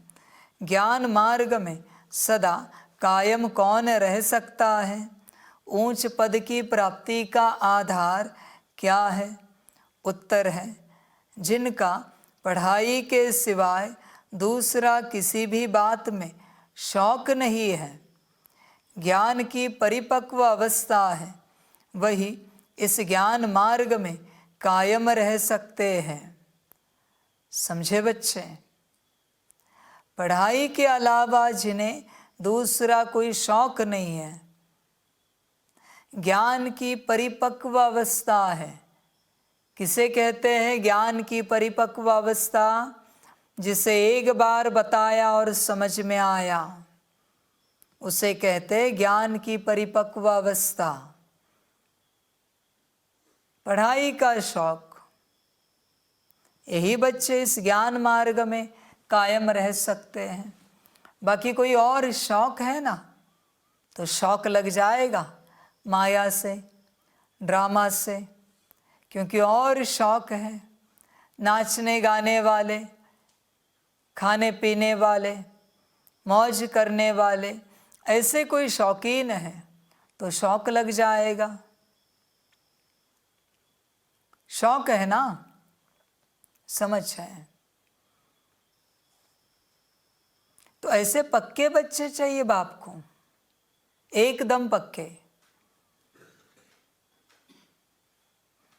ज्ञान मार्ग में सदा कायम कौन रह सकता है? ऊंच पद की प्राप्ति का आधार क्या है? उत्तर है, जिनका पढ़ाई के सिवाय दूसरा किसी भी बात में शौक नहीं है। ज्ञान की परिपक्व अवस्था है, वही इस ज्ञान मार्ग में कायम रह सकते हैं। समझे बच्चे? पढ़ाई के अलावा जिन्हें दूसरा कोई शौक नहीं है, ज्ञान की परिपक्व अवस्था है। किसे कहते हैं ज्ञान की परिपक्व अवस्था? जिसे एक बार बताया और समझ में आया, उसे कहते हैं ज्ञान की परिपक्व अवस्था। पढ़ाई का शौक, यही बच्चे इस ज्ञान मार्ग में कायम रह सकते हैं। बाकी कोई और शौक है ना, तो शौक लग जाएगा माया से, ड्रामा से, क्योंकि और शौक है। नाचने गाने वाले, खाने पीने वाले, मौज करने वाले, ऐसे कोई शौकीन है तो शौक लग जाएगा। शौक है ना, समझ है। तो ऐसे पक्के बच्चे चाहिए बाप को, एकदम पक्के,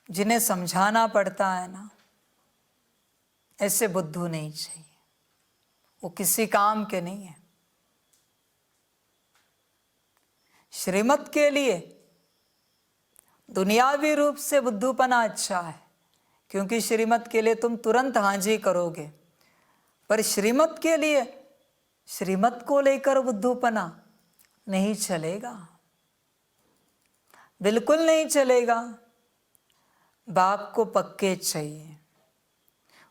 जिन्हें समझाना पड़ता है ना। ऐसे बुद्धू नहीं चाहिए, वो किसी काम के नहीं है। श्रीमत के लिए दुनियावी रूप से बुद्धूपना अच्छा है, क्योंकि श्रीमत के लिए तुम तुरंत हाजी करोगे। पर श्रीमत के लिए, श्रीमत को लेकर बुद्धूपना नहीं चलेगा, बिल्कुल नहीं चलेगा। बाप को पक्के चाहिए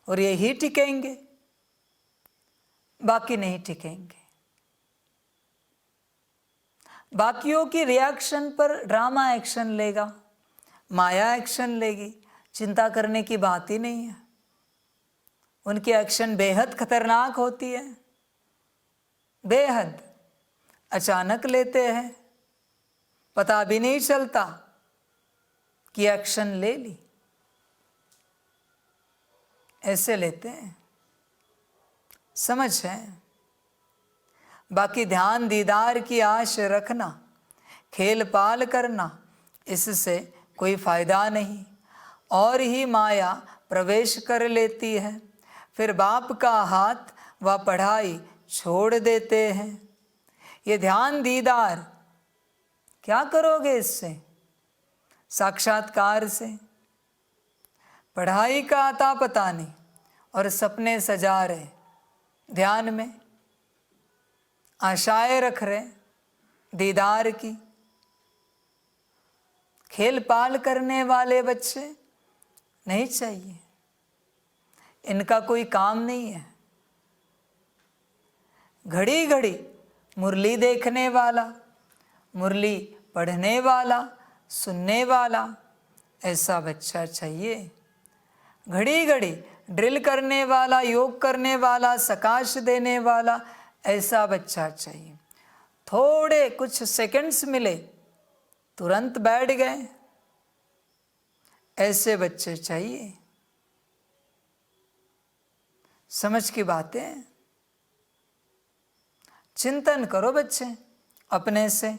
और यही टिकेंगे, बाकी नहीं टिकेंगे। बाकियों की रिएक्शन पर ड्रामा एक्शन लेगा, माया एक्शन लेगी, चिंता करने की बात ही नहीं है। उनकी एक्शन बेहद खतरनाक होती है, बेहद। अचानक लेते हैं, पता भी नहीं चलता कि एक्शन ले ली, ऐसे लेते हैं। समझ है? बाकी ध्यान दीदार की आश रखना, खेल पाल करना, इससे कोई फायदा नहीं। और ही माया प्रवेश कर लेती है, फिर बाप का हाथ व पढ़ाई छोड़ देते हैं। ये ध्यान दीदार क्या करोगे इससे? साक्षात्कार से। पढ़ाई का आता पता नहीं और सपने सजा रहे, ध्यान में आशाएं रख रहे दीदार की। खेल पाल करने वाले बच्चे नहीं चाहिए, इनका कोई काम नहीं है। घड़ी घड़ी मुरली देखने वाला, मुरली पढ़ने वाला, सुनने वाला, ऐसा बच्चा चाहिए। घड़ी घड़ी ड्रिल करने वाला, योग करने वाला, सकाश देने वाला, ऐसा बच्चा चाहिए। थोड़े कुछ सेकंड्स मिले, तुरंत बैठ गए, ऐसे बच्चे चाहिए। समझ की बातें? चिंतन करो बच्चे अपने से,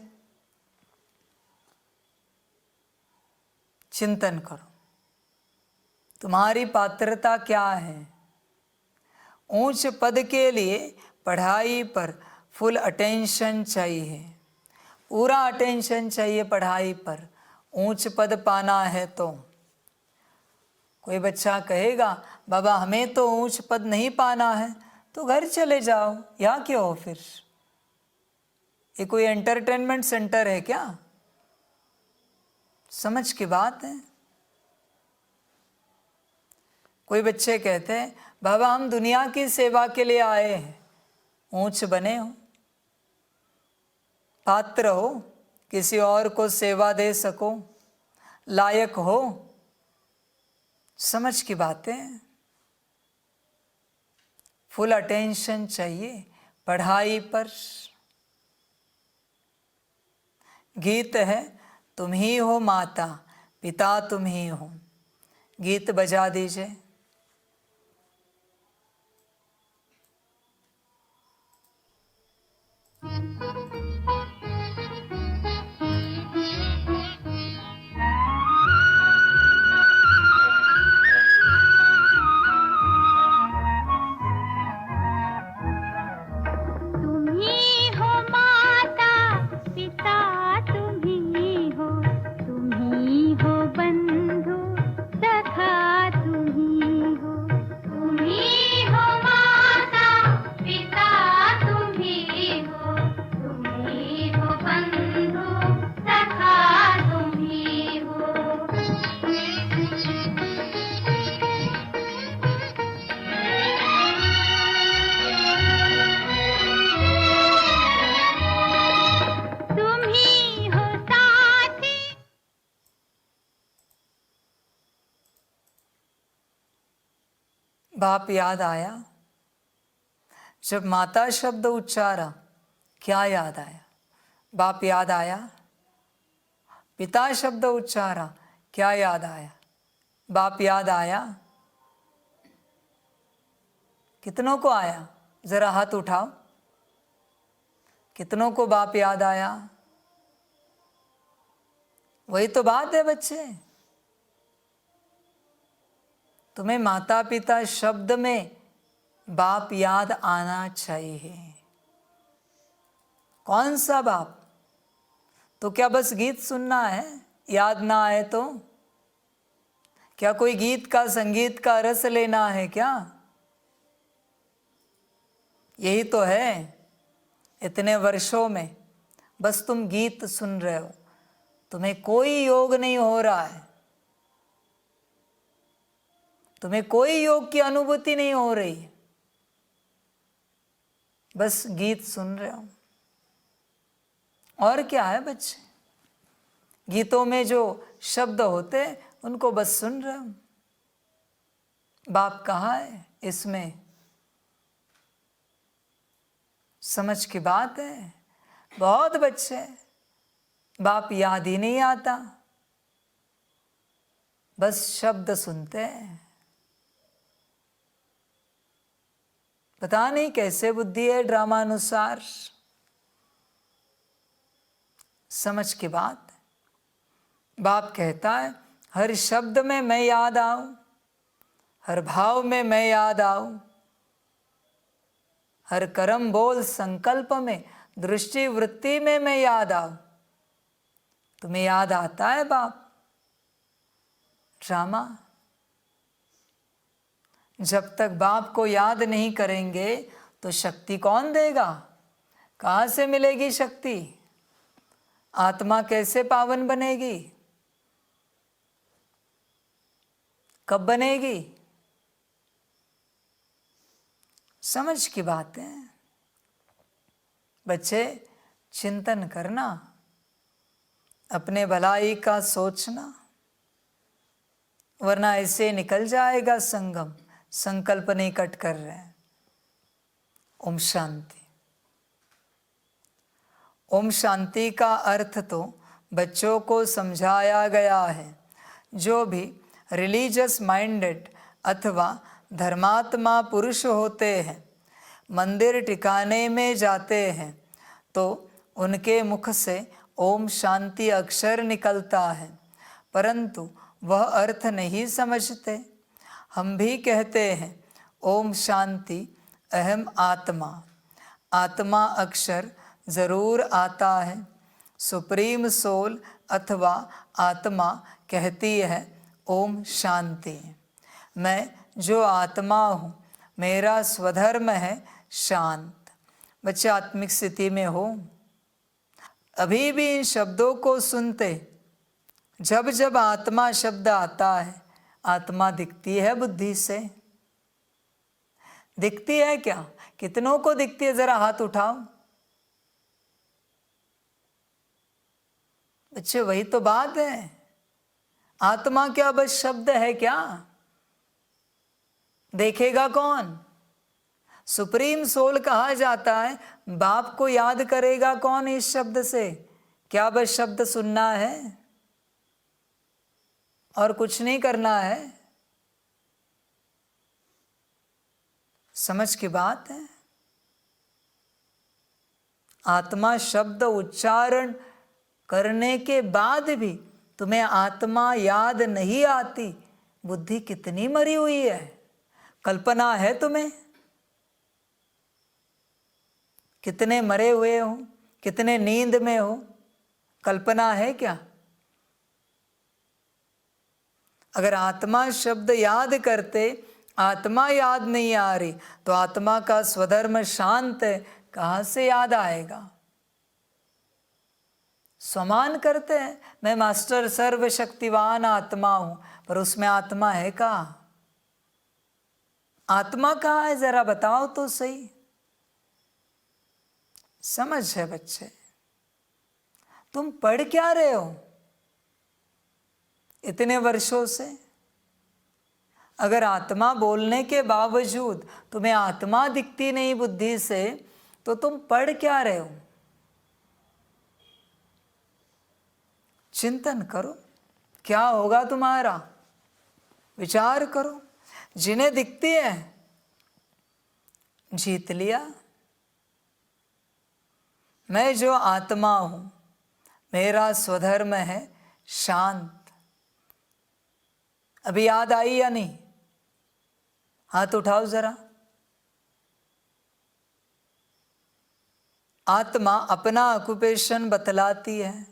चिंतन करो तुम्हारी पात्रता क्या है। ऊंच पद के लिए पढ़ाई पर फुल अटेंशन चाहिए, पूरा अटेंशन चाहिए पढ़ाई पर। ऊंच पद पाना है तो कोई बच्चा कहेगा बाबा हमें तो ऊंच पद नहीं पाना है, तो घर चले जाओ, यहाँ क्यों हो फिर? ये कोई एंटरटेनमेंट सेंटर है क्या? समझ की बात है। कोई बच्चे कहते हैं बाबा हम दुनिया की सेवा के लिए आए हैं, ऊंच बने हो, पात्र हो, किसी और को सेवा दे सको, लायक हो। समझ की बातें। फुल अटेंशन चाहिए पढ़ाई पर। गीत है तुम ही हो माता, पिता तुम ही हो। गीत बजा दीजिए। बाप याद आया। जब माता शब्द उच्चारा, क्या याद आया? बाप याद आया। पिता शब्द उच्चारा, क्या याद आया? बाप याद आया। कितनों को आया? जरा हाथ उठाओ। कितनों को बाप याद आया? वही तो बात है बच्चे। तुम्हें माता पिता शब्द में बाप याद आना चाहिए। कौन सा बाप? तो क्या बस गीत सुनना है? याद ना आए तो क्या कोई गीत का, संगीत का रस लेना है क्या? यही तो है। इतने वर्षों में बस तुम गीत सुन रहे हो, तुम्हें कोई योग नहीं हो रहा है, तुम्हें कोई योग की अनुभूति नहीं हो रही है, बस गीत सुन रहे हो। और क्या है बच्चे? गीतों में जो शब्द होते उनको बस सुन रहे हो। बाप कहाँ है इसमें? समझ की बात है। बहुत बच्चे बाप याद ही नहीं आता, बस शब्द सुनते हैं। पता नहीं कैसे बुद्धि है ड्रामा अनुसार। समझ की बात है। बाप कहता है हर शब्द में मैं याद आऊं, हर भाव में मैं याद आऊं, हर कर्म बोल संकल्प में, दृष्टि वृत्ति में मैं याद आऊं। तुम्हें याद आता है बाप? ड्रामा। जब तक बाप को याद नहीं करेंगे तो शक्ति कौन देगा? कहाँ से मिलेगी शक्ति? आत्मा कैसे पावन बनेगी? कब बनेगी? समझ की बात है बच्चे। चिंतन करना, अपने भलाई का सोचना, वरना ऐसे निकल जाएगा संगम। संकल्प नहीं कट कर रहे हैं। ओम शांति। ओम शांति का अर्थ तो बच्चों को समझाया गया है। जो भी रिलीजियस माइंडेड अथवा धर्मात्मा पुरुष होते हैं, मंदिर ठिकाने में जाते हैं तो उनके मुख से ओम शांति अक्षर निकलता है, परंतु वह अर्थ नहीं समझते। हम भी कहते हैं ओम शांति अहम आत्मा। आत्मा अक्षर जरूर आता है। सुप्रीम सोल अथवा आत्मा कहती है ओम शांति। मैं जो आत्मा हूँ, मेरा स्वधर्म है शांत। बच्चे आत्मिक स्थिति में हो, अभी भी इन शब्दों को सुनते। जब जब आत्मा शब्द आता है, आत्मा दिखती है बुद्धि से? दिखती है क्या? कितनों को दिखती है? जरा हाथ उठाओ। बच्चे वही तो बात है। आत्मा क्या बस शब्द है क्या? देखेगा कौन? सुप्रीम सोल कहा जाता है। बाप को याद करेगा कौन इस शब्द से? क्या बस शब्द सुनना है और कुछ नहीं करना है? समझ की बात है। आत्मा शब्द उच्चारण करने के बाद भी तुम्हें आत्मा याद नहीं आती। बुद्धि कितनी मरी हुई है। कल्पना है तुम्हें? कितने मरे हुए हो, कितने नींद में हो? कल्पना है क्या? अगर आत्मा शब्द याद करते, आत्मा याद नहीं आ रही, तो आत्मा का स्वधर्म शांत है, कहाँ से याद आएगा? स्वमान करते हैं मैं मास्टर सर्वशक्तिवान आत्मा हूं, पर उसमें आत्मा है कहाँ? आत्मा कहाँ है जरा बताओ तो सही। समझ है बच्चे? तुम पढ़ क्या रहे हो इतने वर्षों से? अगर आत्मा बोलने के बावजूद तुम्हें आत्मा दिखती नहीं बुद्धि से, तो तुम पढ़ क्या रहे हो? चिंतन करो, क्या होगा तुम्हारा? विचार करो। जिन्हें दिखती है जीत लिया। मैं जो आत्मा हूं, मेरा स्वधर्म है शांत। अभी याद आई या नहीं? हाथ उठाओ जरा। आत्मा अपना ऑक्यूपेशन बतलाती है।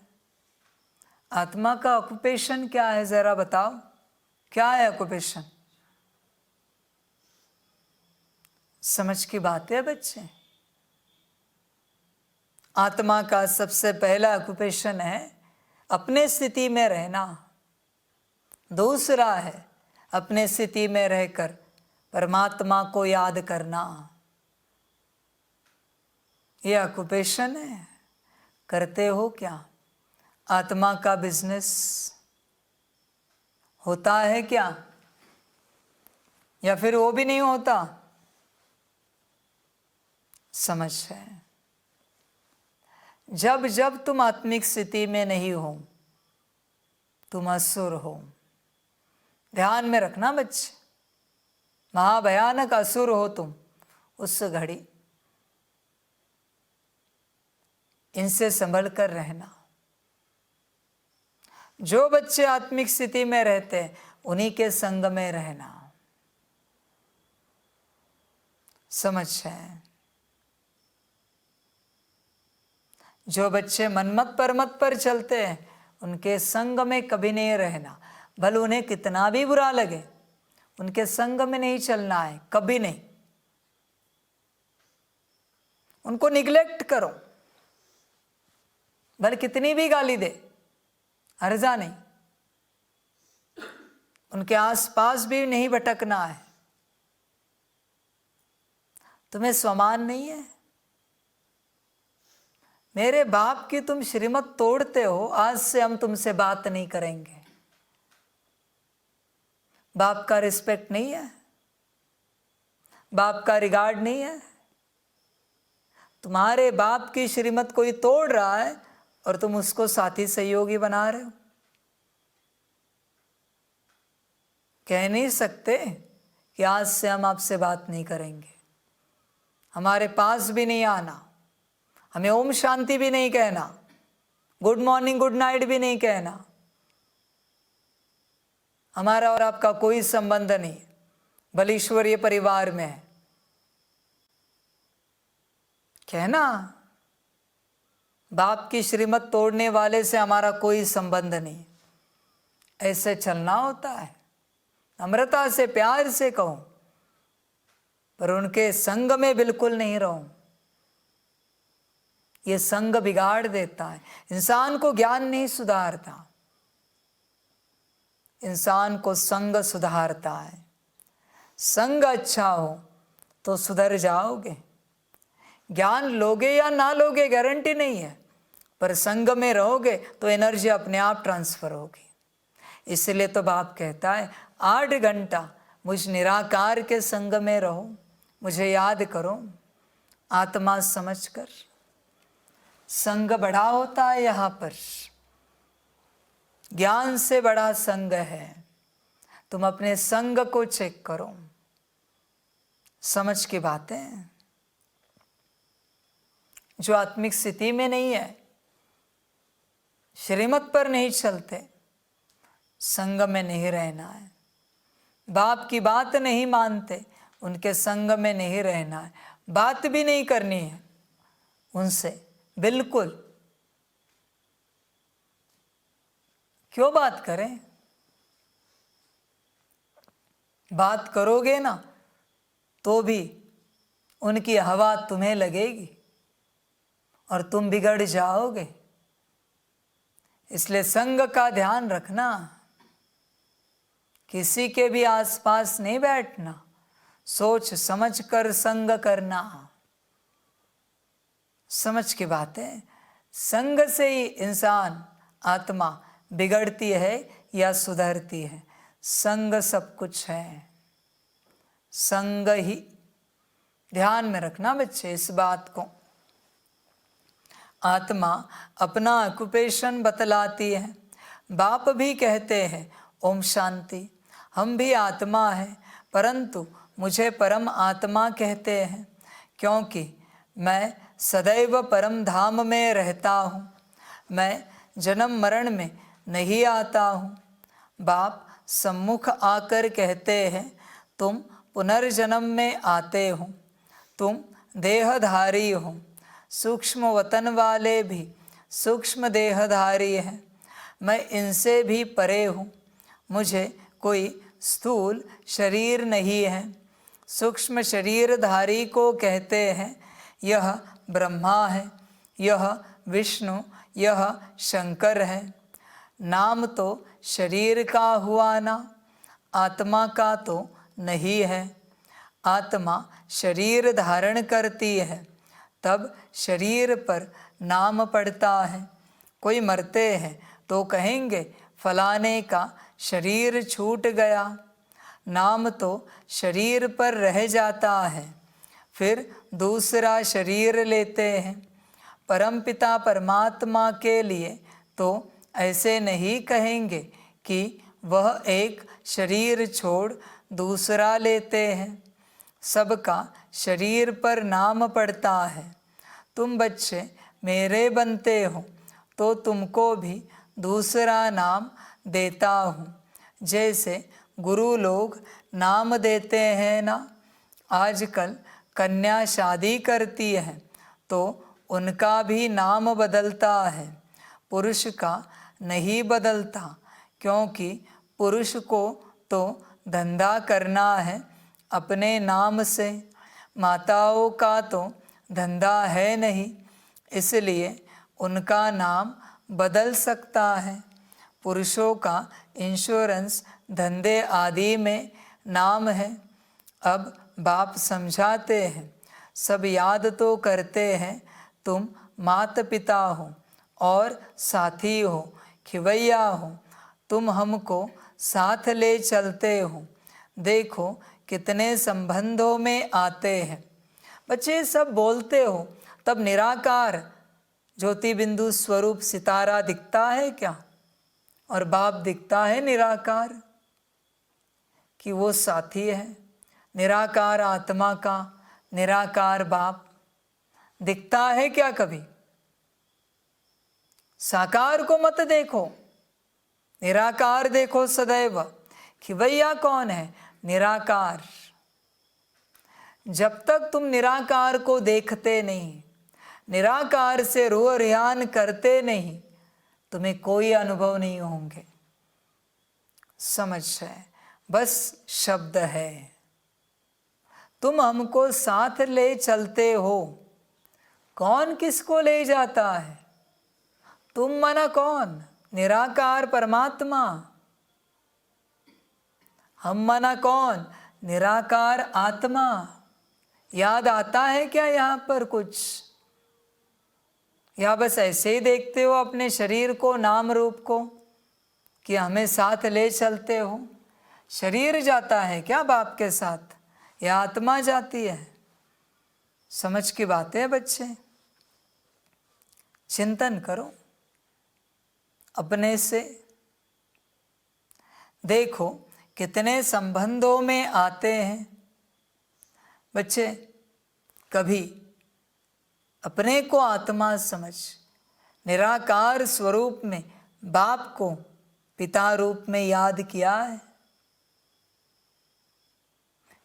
आत्मा का ऑक्यूपेशन क्या है जरा बताओ, क्या है ऑक्यूपेशन? समझ की बात है बच्चे। आत्मा का सबसे पहला ऑक्यूपेशन है अपने स्थिति में रहना। दूसरा है अपने स्थिति में रहकर परमात्मा को याद करना। यह ऑक्यूपेशन है। करते हो क्या? आत्मा का बिजनेस होता है क्या, या फिर वो भी नहीं होता? समझ है। जब जब तुम आत्मिक स्थिति में नहीं हो, तुम असुर हो। ध्यान में रखना बच्चे, महाभयानक असुर हो तुम उस घड़ी। इनसे संभल कर रहना। जो बच्चे आत्मिक स्थिति में रहते हैं उन्हीं के संग में रहना। समझ है। जो बच्चे मनमत परमत पर चलते हैं उनके संग में कभी नहीं रहना। भले उन्हें कितना भी बुरा लगे, उनके संग में नहीं चलना है, कभी नहीं। उनको निग्लेक्ट करो, भले कितनी भी गाली दे, हर्जा नहीं। उनके आसपास भी नहीं भटकना है। तुम्हें स्वमान नहीं है? मेरे बाप की तुम श्रीमत तोड़ते हो, आज से हम तुमसे बात नहीं करेंगे। बाप का रिस्पेक्ट नहीं है, बाप का रिगार्ड नहीं है। तुम्हारे बाप की श्रीमत कोई तोड़ रहा है और तुम उसको साथी सहयोगी बना रहे हो। कह नहीं सकते कि आज से हम आपसे बात नहीं करेंगे, हमारे पास भी नहीं आना, हमें ओम शांति भी नहीं कहना, गुड मॉर्निंग गुड नाइट भी नहीं कहना। हमारा और आपका कोई संबंध नहीं, भले ईश्वरीय परिवार में है। कहना बाप की श्रीमत तोड़ने वाले से हमारा कोई संबंध नहीं। ऐसे चलना होता है। नम्रता से प्यार से कहो, पर उनके संग में बिल्कुल नहीं रहो। ये संग बिगाड़ देता है। इंसान को ज्ञान नहीं सुधारता, इंसान को संग सुधारता है। संग अच्छा हो तो सुधर जाओगे। ज्ञान लोगे या ना लोगे गारंटी नहीं है, पर संग में रहोगे तो एनर्जी अपने आप ट्रांसफर होगी। इसलिए तो बाप कहता है 8 घंटा मुझ निराकार के संग में रहो, मुझे याद करो आत्मा समझकर। संग बड़ा होता है यहाँ पर, ज्ञान से बड़ा संग है। तुम अपने संग को चेक करो। समझ की बातें। जो आत्मिक स्थिति में नहीं है, श्रीमत पर नहीं चलते, संग में नहीं रहना है। बाप की बात नहीं मानते, उनके संग में नहीं रहना है। बात भी नहीं करनी है उनसे, बिल्कुल। क्यों बात करें? बात करोगे ना तो भी उनकी हवा तुम्हें लगेगी और तुम बिगड़ जाओगे। इसलिए संग का ध्यान रखना। किसी के भी आसपास नहीं बैठना, सोच समझ कर संग करना। समझ की बात है। संग से ही इंसान आत्मा बिगड़ती है या सुधरती है। संग सब कुछ है। संग ही। ध्यान में रखना बच्चे इस बात को। आत्मा अपना ऑक्यूपेशन बतलाती है। बाप भी कहते हैं ओम शांति, हम भी आत्मा है, परंतु मुझे परम आत्मा कहते हैं क्योंकि मैं सदैव परम धाम में रहता हूँ, मैं जन्म मरण में नहीं आता हूँ। बाप सम्मुख आकर कहते हैं तुम पुनर्जन्म में आते हो, तुम देहधारी हो। सूक्ष्म वतन वाले भी सूक्ष्म देहधारी हैं, मैं इनसे भी परे हूँ, मुझे कोई स्थूल शरीर नहीं है। सूक्ष्म शरीरधारी को कहते हैं यह ब्रह्मा है, यह विष्णु, यह शंकर है। नाम तो शरीर का हुआ ना, आत्मा का तो नहीं है। आत्मा शरीर धारण करती है, तब शरीर पर नाम पड़ता है। कोई मरते हैं तो कहेंगे फलाने का शरीर छूट गया, नाम तो शरीर पर रह जाता है, फिर दूसरा शरीर लेते हैं। परमपिता परमात्मा के लिए तो ऐसे नहीं कहेंगे कि वह एक शरीर छोड़ दूसरा लेते हैं, सबका शरीर पर नाम पड़ता है। तुम बच्चे मेरे बनते हो तो तुमको भी दूसरा नाम देता हूँ, जैसे गुरु लोग नाम देते हैं ना। आजकल कन्या शादी करती है तो उनका भी नाम बदलता है, पुरुष का नहीं बदलता, क्योंकि पुरुष को तो धंधा करना है अपने नाम से, माताओं का तो धंधा है नहीं, इसलिए उनका नाम बदल सकता है। पुरुषों का इंश्योरेंस धंधे आदि में नाम है। अब बाप समझाते हैं, सब याद तो करते हैं तुम माता पिता हो और साथी हो, खिवैया हो, तुम हमको साथ ले चलते हो। देखो कितने संबंधों में आते हैं। बच्चे सब बोलते हो तब निराकार ज्योति बिंदु स्वरूप सितारा दिखता है क्या? और बाप दिखता है निराकार कि वो साथी है। निराकार आत्मा का निराकार बाप दिखता है क्या कभी? साकार को मत देखो, निराकार देखो सदैव। खिवैया कौन है? निराकार। जब तक तुम निराकार को देखते नहीं, निराकार से रूह रियान करते नहीं, तुम्हें कोई अनुभव नहीं होंगे। समझ है, बस शब्द है। तुम हमको साथ ले चलते हो, कौन किसको ले जाता है? तुम मना कौन? निराकार परमात्मा। हम मना कौन? निराकार आत्मा। याद आता है क्या यहाँ पर कुछ? या बस ऐसे ही देखते हो अपने शरीर को, नाम रूप को, कि हमें साथ ले चलते हो? शरीर जाता है क्या बाप के साथ, या आत्मा जाती है? समझ की बात है बच्चे, चिंतन करो अपने से। देखो कितने संबंधों में आते हैं बच्चे। कभी अपने को आत्मा समझ, निराकार स्वरूप में बाप को पिता रूप में याद किया है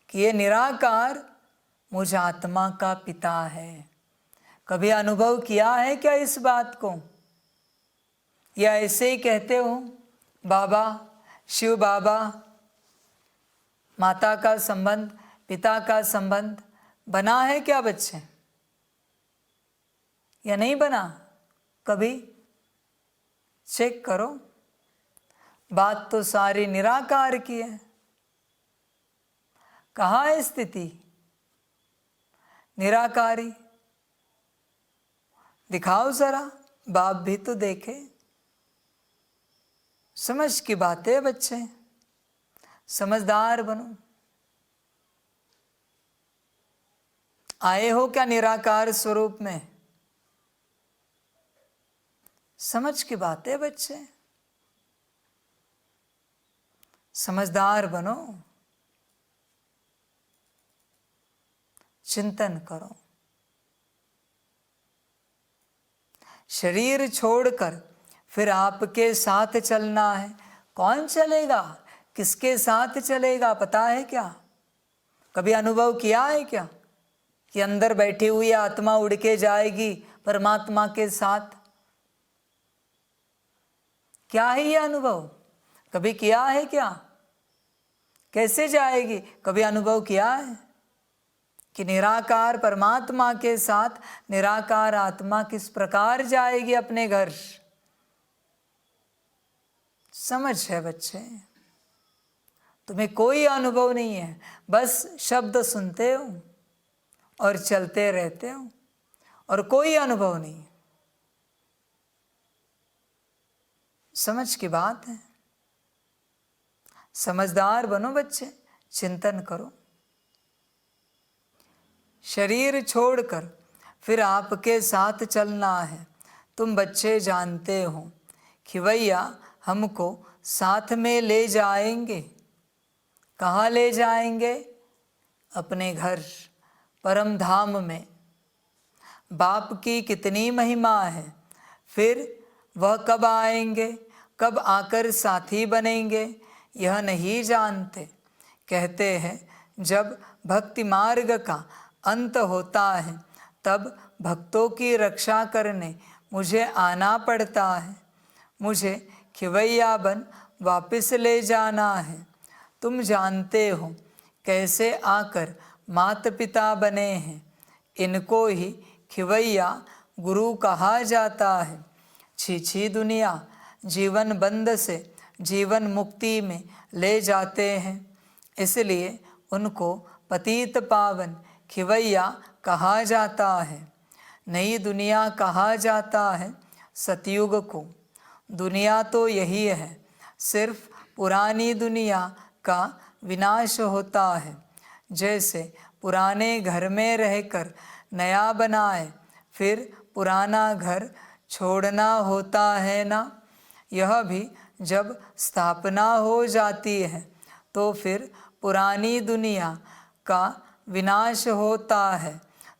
कि ये निराकार मुझ आत्मा का पिता है। कभी अनुभव किया है क्या इस बात को? या ऐसे ही कहते हो बाबा, शिव बाबा, माता का संबंध, पिता का संबंध बना है क्या बच्चे? या नहीं बना? कभी चेक करो। बात तो सारी निराकार की है। कहाँ है स्थिति? निराकारी। दिखाओ जरा, बाप भी तो देखे। समझ की बात है बच्चे, समझदार बनो। आए हो क्या निराकार स्वरूप में? समझ की बात है बच्चे, समझदार बनो, चिंतन करो। शरीर छोड़कर फिर आपके साथ चलना है। कौन चलेगा, किसके साथ चलेगा पता है क्या? कभी अनुभव किया है क्या कि अंदर बैठी हुई आत्मा उड़ के जाएगी परमात्मा के साथ? क्या है ये अनुभव? कभी किया है क्या? कैसे जाएगी? कभी अनुभव किया है कि निराकार परमात्मा के साथ निराकार आत्मा किस प्रकार जाएगी अपने घर? समझ है बच्चे? तुम्हें कोई अनुभव नहीं है, बस शब्द सुनते हो और चलते रहते हो और कोई अनुभव नहीं। समझ की बात है। समझदार बनो बच्चे, चिंतन करो। शरीर छोड़कर फिर आपके साथ चलना है। तुम बच्चे जानते हो खिवैया हमको साथ में ले जाएंगे। कहाँ ले जाएंगे? अपने घर परम धाम में। बाप की कितनी महिमा है, फिर वह कब आएंगे, कब आकर साथी बनेंगे यह नहीं जानते। कहते हैं जब भक्ति मार्ग का अंत होता है तब भक्तों की रक्षा करने मुझे आना पड़ता है। मुझे खिवैया बन वापस ले जाना है। तुम जानते हो कैसे आकर माता पिता बने हैं। इनको ही खिवैया गुरु कहा जाता है। छी दुनिया जीवन बंद से जीवन मुक्ति में ले जाते हैं, इसलिए उनको पतित पावन खिवैया कहा जाता है। नई दुनिया कहा जाता है सतयुग को। दुनिया तो यही है, सिर्फ पुरानी दुनिया का विनाश होता है। जैसे पुराने घर में रहकर नया बनाए, फिर पुराना घर छोड़ना होता है ना। यह भी जब स्थापना हो जाती है तो फिर पुरानी दुनिया का विनाश होता है।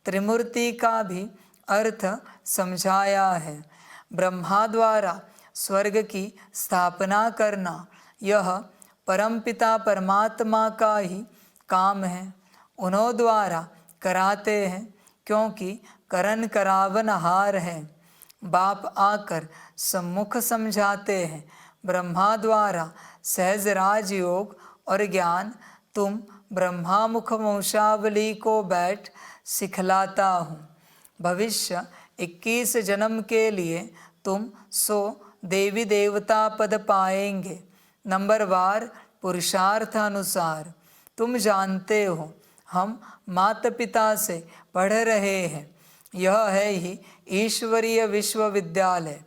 त्रिमूर्ति का भी अर्थ समझाया है। ब्रह्मा द्वारा स्वर्ग की स्थापना करना यह परमपिता परमात्मा का ही काम है। उन्हों द्वारा कराते हैं क्योंकि करन करावनहार है। बाप आकर सम्मुख समझाते हैं। ब्रह्मा द्वारा सहज राजयोग और ज्ञान तुम ब्रह्मा मुख वंशावली को बैठ सिखलाता हूँ। भविष्य 21 जन्म के लिए तुम 100 देवी देवता पद पाएंगे, नंबरवार पुरुषार्थ अनुसार। तुम जानते हो हम माता पिता से पढ़ रहे हैं। यह है ही ईश्वरीय विश्वविद्यालय।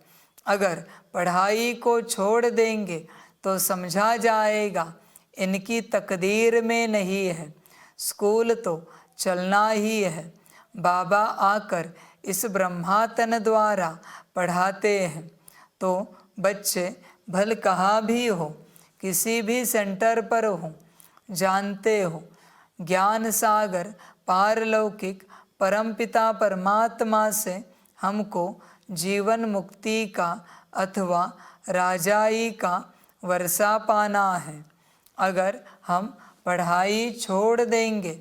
अगर पढ़ाई को छोड़ देंगे तो समझा जाएगा इनकी तकदीर में नहीं है। स्कूल तो चलना ही है। बाबा आकर इस ब्रह्मा तन द्वारा पढ़ाते हैं। तो बच्चे भल कहाँ भी हो, किसी भी सेंटर पर हो, जानते हो ज्ञान सागर पारलौकिक परमपिता परमात्मा से हमको जीवन मुक्ति का अथवा राजाई का वर्षा पाना है। अगर हम पढ़ाई छोड़ देंगे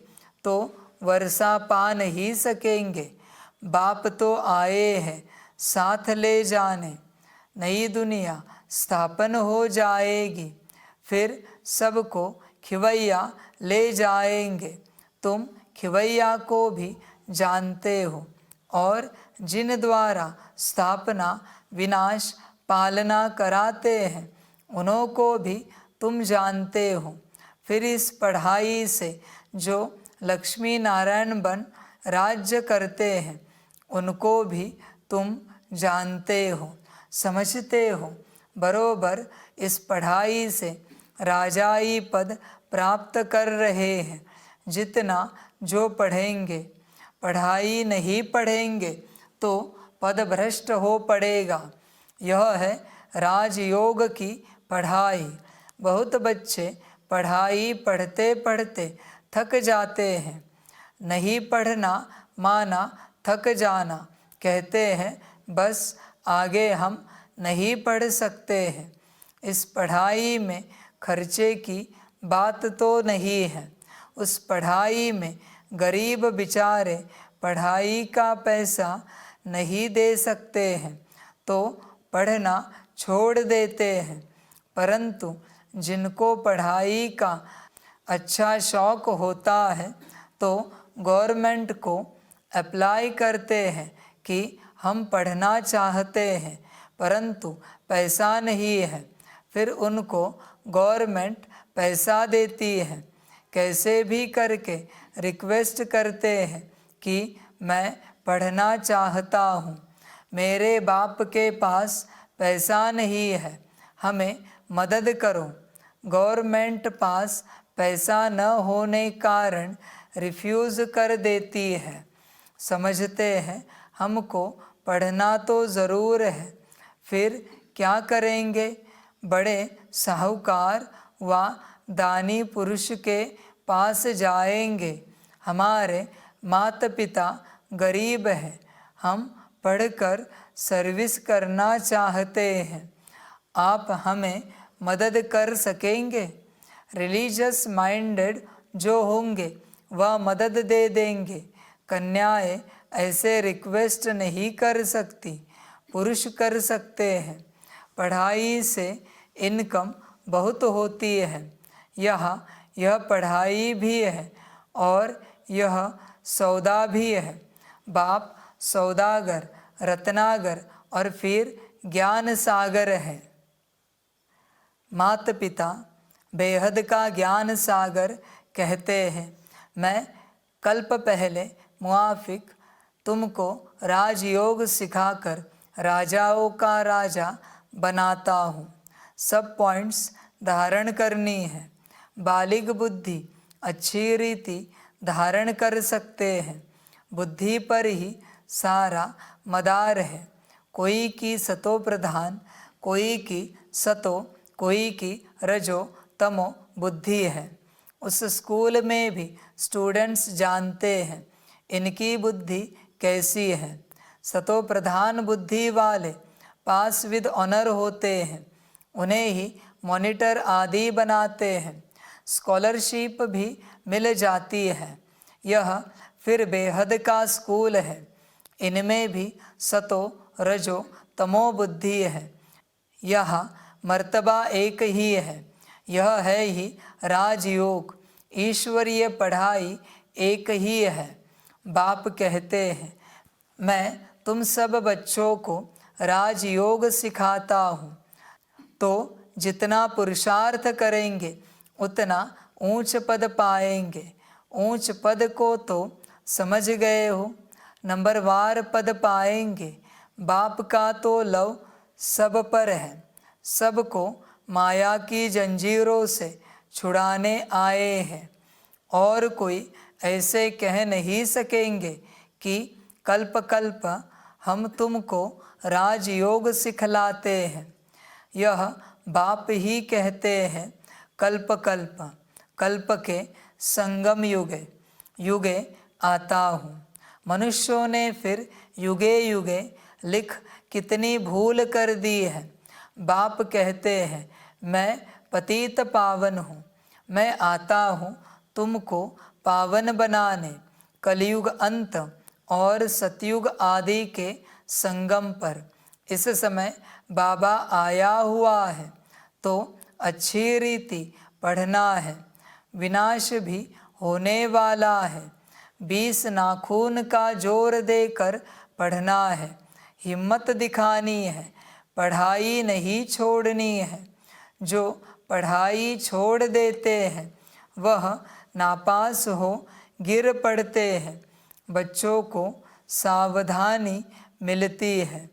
तो वर्षा पा नहीं सकेंगे। बाप तो आए हैं साथ ले जाने। नई दुनिया स्थापन हो जाएगी, फिर सबको खिवैया ले जाएंगे। तुम खिवैया को भी जानते हो और जिन द्वारा स्थापना विनाश पालना कराते हैं उन्हों को भी तुम जानते हो। फिर इस पढ़ाई से जो लक्ष्मी नारायण बन राज्य करते हैं उनको भी तुम जानते हो, समझते हो। बरोबर इस पढ़ाई से राजाई पद प्राप्त कर रहे हैं। जितना जो पढ़ेंगे पढ़ाई नहीं पढ़ेंगे तो पदभ्रष्ट हो पड़ेगा। यह है राजयोग की पढ़ाई। बहुत बच्चे पढ़ाई पढ़ते पढ़ते थक जाते हैं। नहीं पढ़ना माना थक जाना। कहते हैं बस आगे हम नहीं पढ़ सकते हैं। इस पढ़ाई में खर्चे की बात तो नहीं है। उस पढ़ाई में गरीब बेचारे पढ़ाई का पैसा नहीं दे सकते हैं तो पढ़ना छोड़ देते हैं। परंतु जिनको पढ़ाई का अच्छा शौक होता है तो गवर्नमेंट को अप्लाई करते हैं कि हम पढ़ना चाहते हैं परंतु पैसा नहीं है। फिर उनको गवर्नमेंट पैसा देती है। कैसे भी करके रिक्वेस्ट करते हैं कि मैं पढ़ना चाहता हूँ, मेरे बाप के पास पैसा नहीं है, हमें मदद करो। गवर्नमेंट पास पैसा न होने कारण रिफ्यूज़ कर देती है। समझते हैं हमको पढ़ना तो ज़रूर है, फिर क्या करेंगे? बड़े साहूकार व दानी पुरुष के पास जाएंगे। हमारे माता पिता गरीब हैं, हम पढ़कर सर्विस करना चाहते हैं, आप हमें मदद कर सकेंगे? रिलीजियस माइंडेड जो होंगे वह मदद दे देंगे। कन्याएं ऐसे रिक्वेस्ट नहीं कर सकती, पुरुष कर सकते हैं। पढ़ाई से इनकम बहुत होती है। यह पढ़ाई भी है और यह सौदा भी है। बाप सौदागर, रत्नागर और फिर ज्ञान सागर है। माता पिता बेहद का ज्ञान सागर कहते हैं। मैं कल्प पहले मुआफिक तुमको राजयोग सिखाकर राजाओं का राजा बनाता हूँ। सब पॉइंट्स धारण करनी है। बालिग बुद्धि अच्छी रीति धारण कर सकते हैं। बुद्धि पर ही सारा मदार है। कोई की सतो प्रधान, कोई की सतो, कोई की रजो तमो बुद्धि है। उस स्कूल में भी स्टूडेंट्स जानते हैं इनकी बुद्धि कैसी है। सतो प्रधान बुद्धि वाले पास विद ऑनर होते हैं, उन्हें ही मॉनिटर आदि बनाते हैं। स्कॉलरशिप भी मिल जाती है। यह फिर बेहद का स्कूल है। इनमें भी सतो रजो तमो बुद्धि है। यह मर्तबा एक ही है। यह है ही राजयोग। ईश्वरीय पढ़ाई एक ही है। बाप कहते हैं मैं तुम सब बच्चों को राजयोग सिखाता हूँ, तो जितना पुरुषार्थ करेंगे उतना ऊंच पद पाएंगे। ऊंच पद को तो समझ गए हो, नंबरवार पद पाएंगे। बाप का तो लव सब पर है, सबको माया की जंजीरों से छुड़ाने आए हैं। और कोई ऐसे कह नहीं सकेंगे कि कल्प कल्प हम तुमको राजयोग सिखलाते हैं। यह बाप ही कहते हैं कल्प कल्प, कल्प के संगम युगे युगे आता हूँ। मनुष्यों ने फिर युगे युगे लिख कितनी भूल कर दी है। बाप कहते हैं मैं पतित पावन हूँ, मैं आता हूँ तुमको पावन बनाने। कलयुग अंत और सतयुग आदि के संगम पर इस समय बाबा आया हुआ है, तो अच्छी रीति पढ़ना है। विनाश भी होने वाला है। 20 नाखून का जोर देकर पढ़ना है। हिम्मत दिखानी है, पढ़ाई नहीं छोड़नी है। जो पढ़ाई छोड़ देते हैं वह नापास हो गिर पड़ते हैं। बच्चों को सावधानी मिलती है।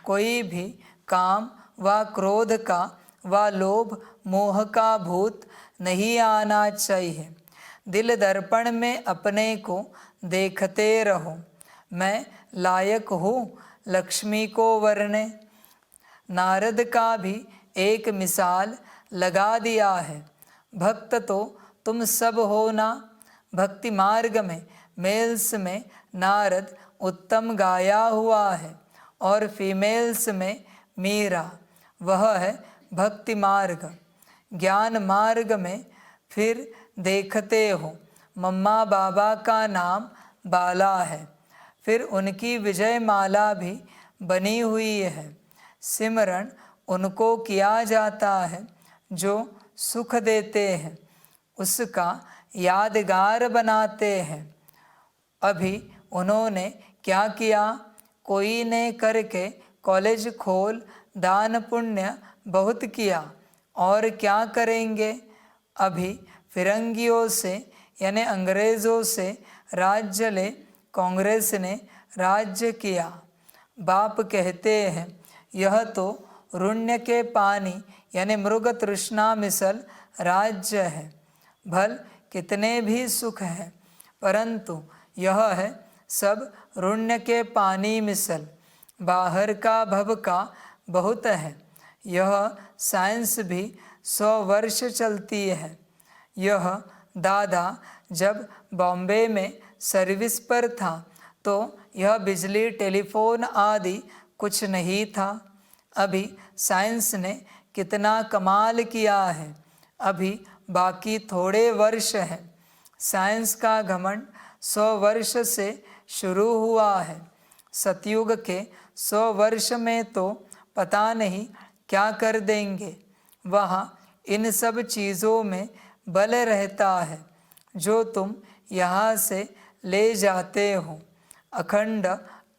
कोई भी काम व क्रोध का व लोभ मोह का भूत नहीं आना चाहिए। दिल दर्पण में अपने को देखते रहो। मैं लायक हूँ लक्ष्मी को वरने। नारद का भी एक मिसाल लगा दिया है। भक्त तो तुम सब हो ना। भक्ति मार्ग में मेल्स में नारद उत्तम गाया हुआ है और फीमेल्स में मीरा, वह है भक्ति मार्ग। ज्ञान मार्ग में फिर देखते हो मम्मा बाबा का नाम बाला है, फिर उनकी विजय माला भी बनी हुई है। सिमरन उनको किया जाता है जो सुख देते हैं, उसका यादगार बनाते हैं। अभी उन्होंने क्या किया, कोई ने करके कॉलेज खोल, दान पुण्य बहुत किया, और क्या करेंगे। अभी फिरंगियों से यानी अंग्रेज़ों से राज्य ले कांग्रेस ने राज्य किया। बाप कहते हैं यह तो रुण्य के पानी यानी मृग तृष्णा मिसल राज्य है। भल कितने भी सुख हैं, परंतु यह है सब रुण्य के पानी मिसल। बाहर का भव का बहुत है, यह साइंस भी 100 वर्ष चलती है। यह दादा जब बॉम्बे में सर्विस पर था तो यह बिजली टेलीफोन आदि कुछ नहीं था। अभी साइंस ने कितना कमाल किया है। अभी बाकी थोड़े वर्ष हैं। साइंस का घमंड 100 वर्ष से शुरू हुआ है। सतयुग के 100 वर्ष में तो पता नहीं क्या कर देंगे। वहाँ इन सब चीज़ों में बल रहता है जो तुम यहाँ से ले जाते हो। अखंड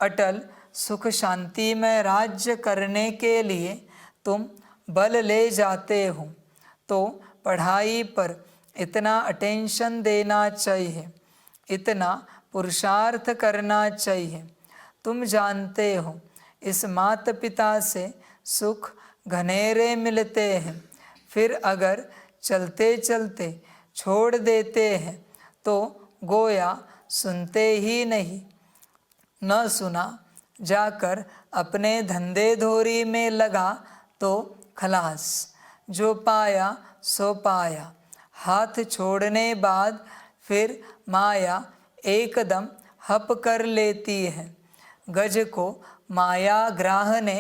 अटल सुख शांति में राज्य करने के लिए तुम बल ले जाते हो, तो पढ़ाई पर इतना अटेंशन देना चाहिए, इतना पुरुषार्थ करना चाहिए। तुम जानते हो इस माता पिता से सुख घनेरे मिलते हैं, फिर अगर चलते चलते छोड़ देते हैं तो गोया सुनते ही नहीं। न सुना, जाकर अपने धंधे धोरी में लगा तो खलास। जो पाया सो पाया। हाथ छोड़ने बाद फिर माया एकदम हप कर लेती है। गज को माया ग्राह ने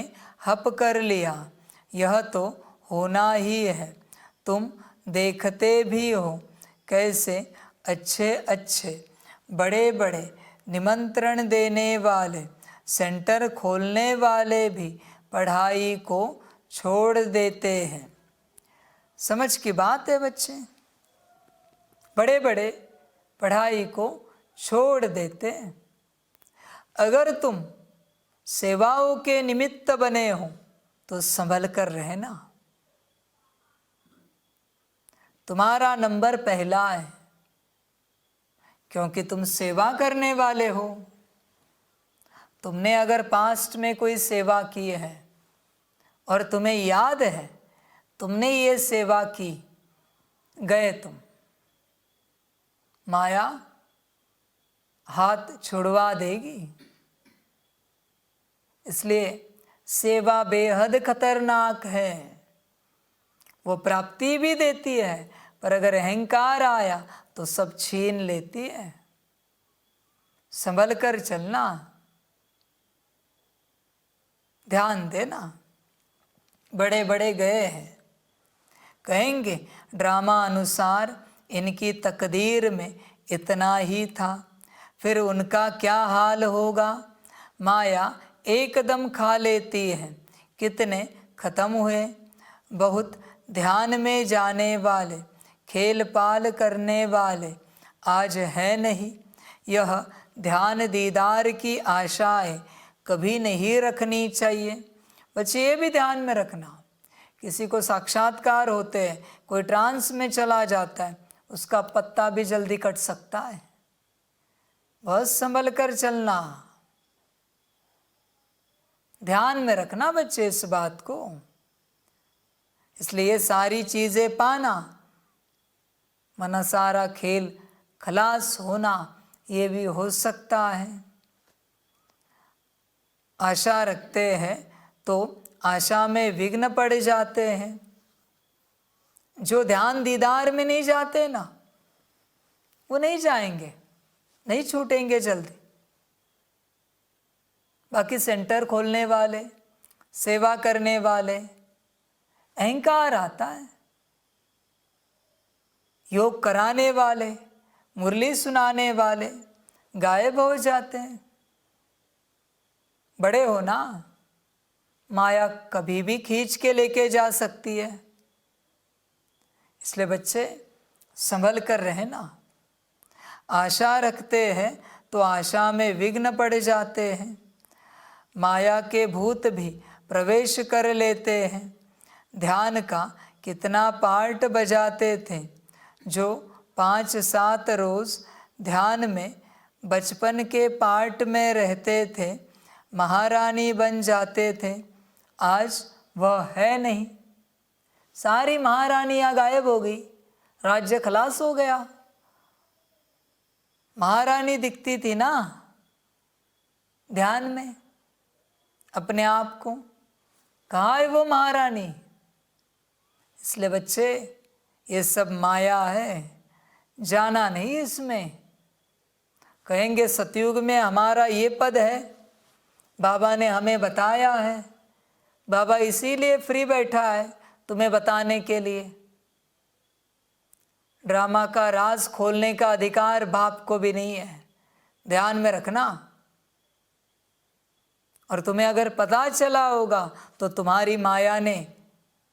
हप कर लिया, यह तो होना ही है। तुम देखते भी हो कैसे अच्छे अच्छे बड़े बड़े निमंत्रण देने वाले सेंटर खोलने वाले भी पढ़ाई को छोड़ देते हैं। समझ की बात है बच्चे, बड़े बड़े पढ़ाई को छोड़ देते हैं। अगर तुम सेवाओं के निमित्त बने हो तो संभल कर रहना। तुम्हारा नंबर पहला है, क्योंकि तुम सेवा करने वाले हो। तुमने अगर पास्ट में कोई सेवा की है और तुम्हें याद है तुमने ये सेवा की, गए तुम, माया हाथ छुड़वा देगी। इसलिए सेवा बेहद खतरनाक है। वो प्राप्ति भी देती है, पर अगर अहंकार आया तो सब छीन लेती है। संभल कर चलना, ध्यान देना। बड़े बड़े गए हैं, कहेंगे ड्रामा अनुसार इनकी तकदीर में इतना ही था, फिर उनका क्या हाल होगा। माया एकदम खा लेती है। कितने खत्म हुए। बहुत ध्यान में जाने वाले, खेल पाल करने वाले आज है नहीं। यह ध्यान दीदार की आशाएं कभी नहीं रखनी चाहिए। बच्चे ये भी ध्यान में रखना, किसी को साक्षात्कार होते हैं, कोई ट्रांस में चला जाता है, उसका पत्ता भी जल्दी कट सकता है। बहुत संभल कर चलना, ध्यान में रखना बच्चे इस बात को। इसलिए सारी चीजें पाना, मना सारा खेल खलास होना, ये भी हो सकता है। आशा रखते हैं तो आशा में विघ्न पड़ जाते हैं। जो ध्यान दीदार में नहीं जाते ना, वो नहीं जाएंगे, नहीं छूटेंगे जल्दी। बाकी सेंटर खोलने वाले, सेवा करने वाले, अहंकार आता है। योग कराने वाले, मुरली सुनाने वाले गायब हो जाते हैं। बड़े हो ना, माया कभी भी खींच के लेके जा सकती है। इसलिए बच्चे संभल कर रहे ना। आशा रखते हैं तो आशा में विघ्न पड़ जाते हैं। माया के भूत भी प्रवेश कर लेते हैं। ध्यान का कितना पार्ट बजाते थे जो 5-7 रोज ध्यान में बचपन के पार्ट में रहते थे, महारानी बन जाते थे। आज वह है नहीं। सारी महारानियां गायब हो गई, राज्य खलास हो गया। महारानी दिखती थी ना ध्यान में अपने आप को, कहाँ है वो महारानी? इसलिए बच्चे ये सब माया है, जाना नहीं इसमें। कहेंगे सतयुग में हमारा ये पद है, बाबा ने हमें बताया है, बाबा इसीलिए फ्री बैठा है तुम्हें बताने के लिए। ड्रामा का राज खोलने का अधिकार बाप को भी नहीं है, ध्यान में रखना। और तुम्हें अगर पता चला होगा तो तुम्हारी माया ने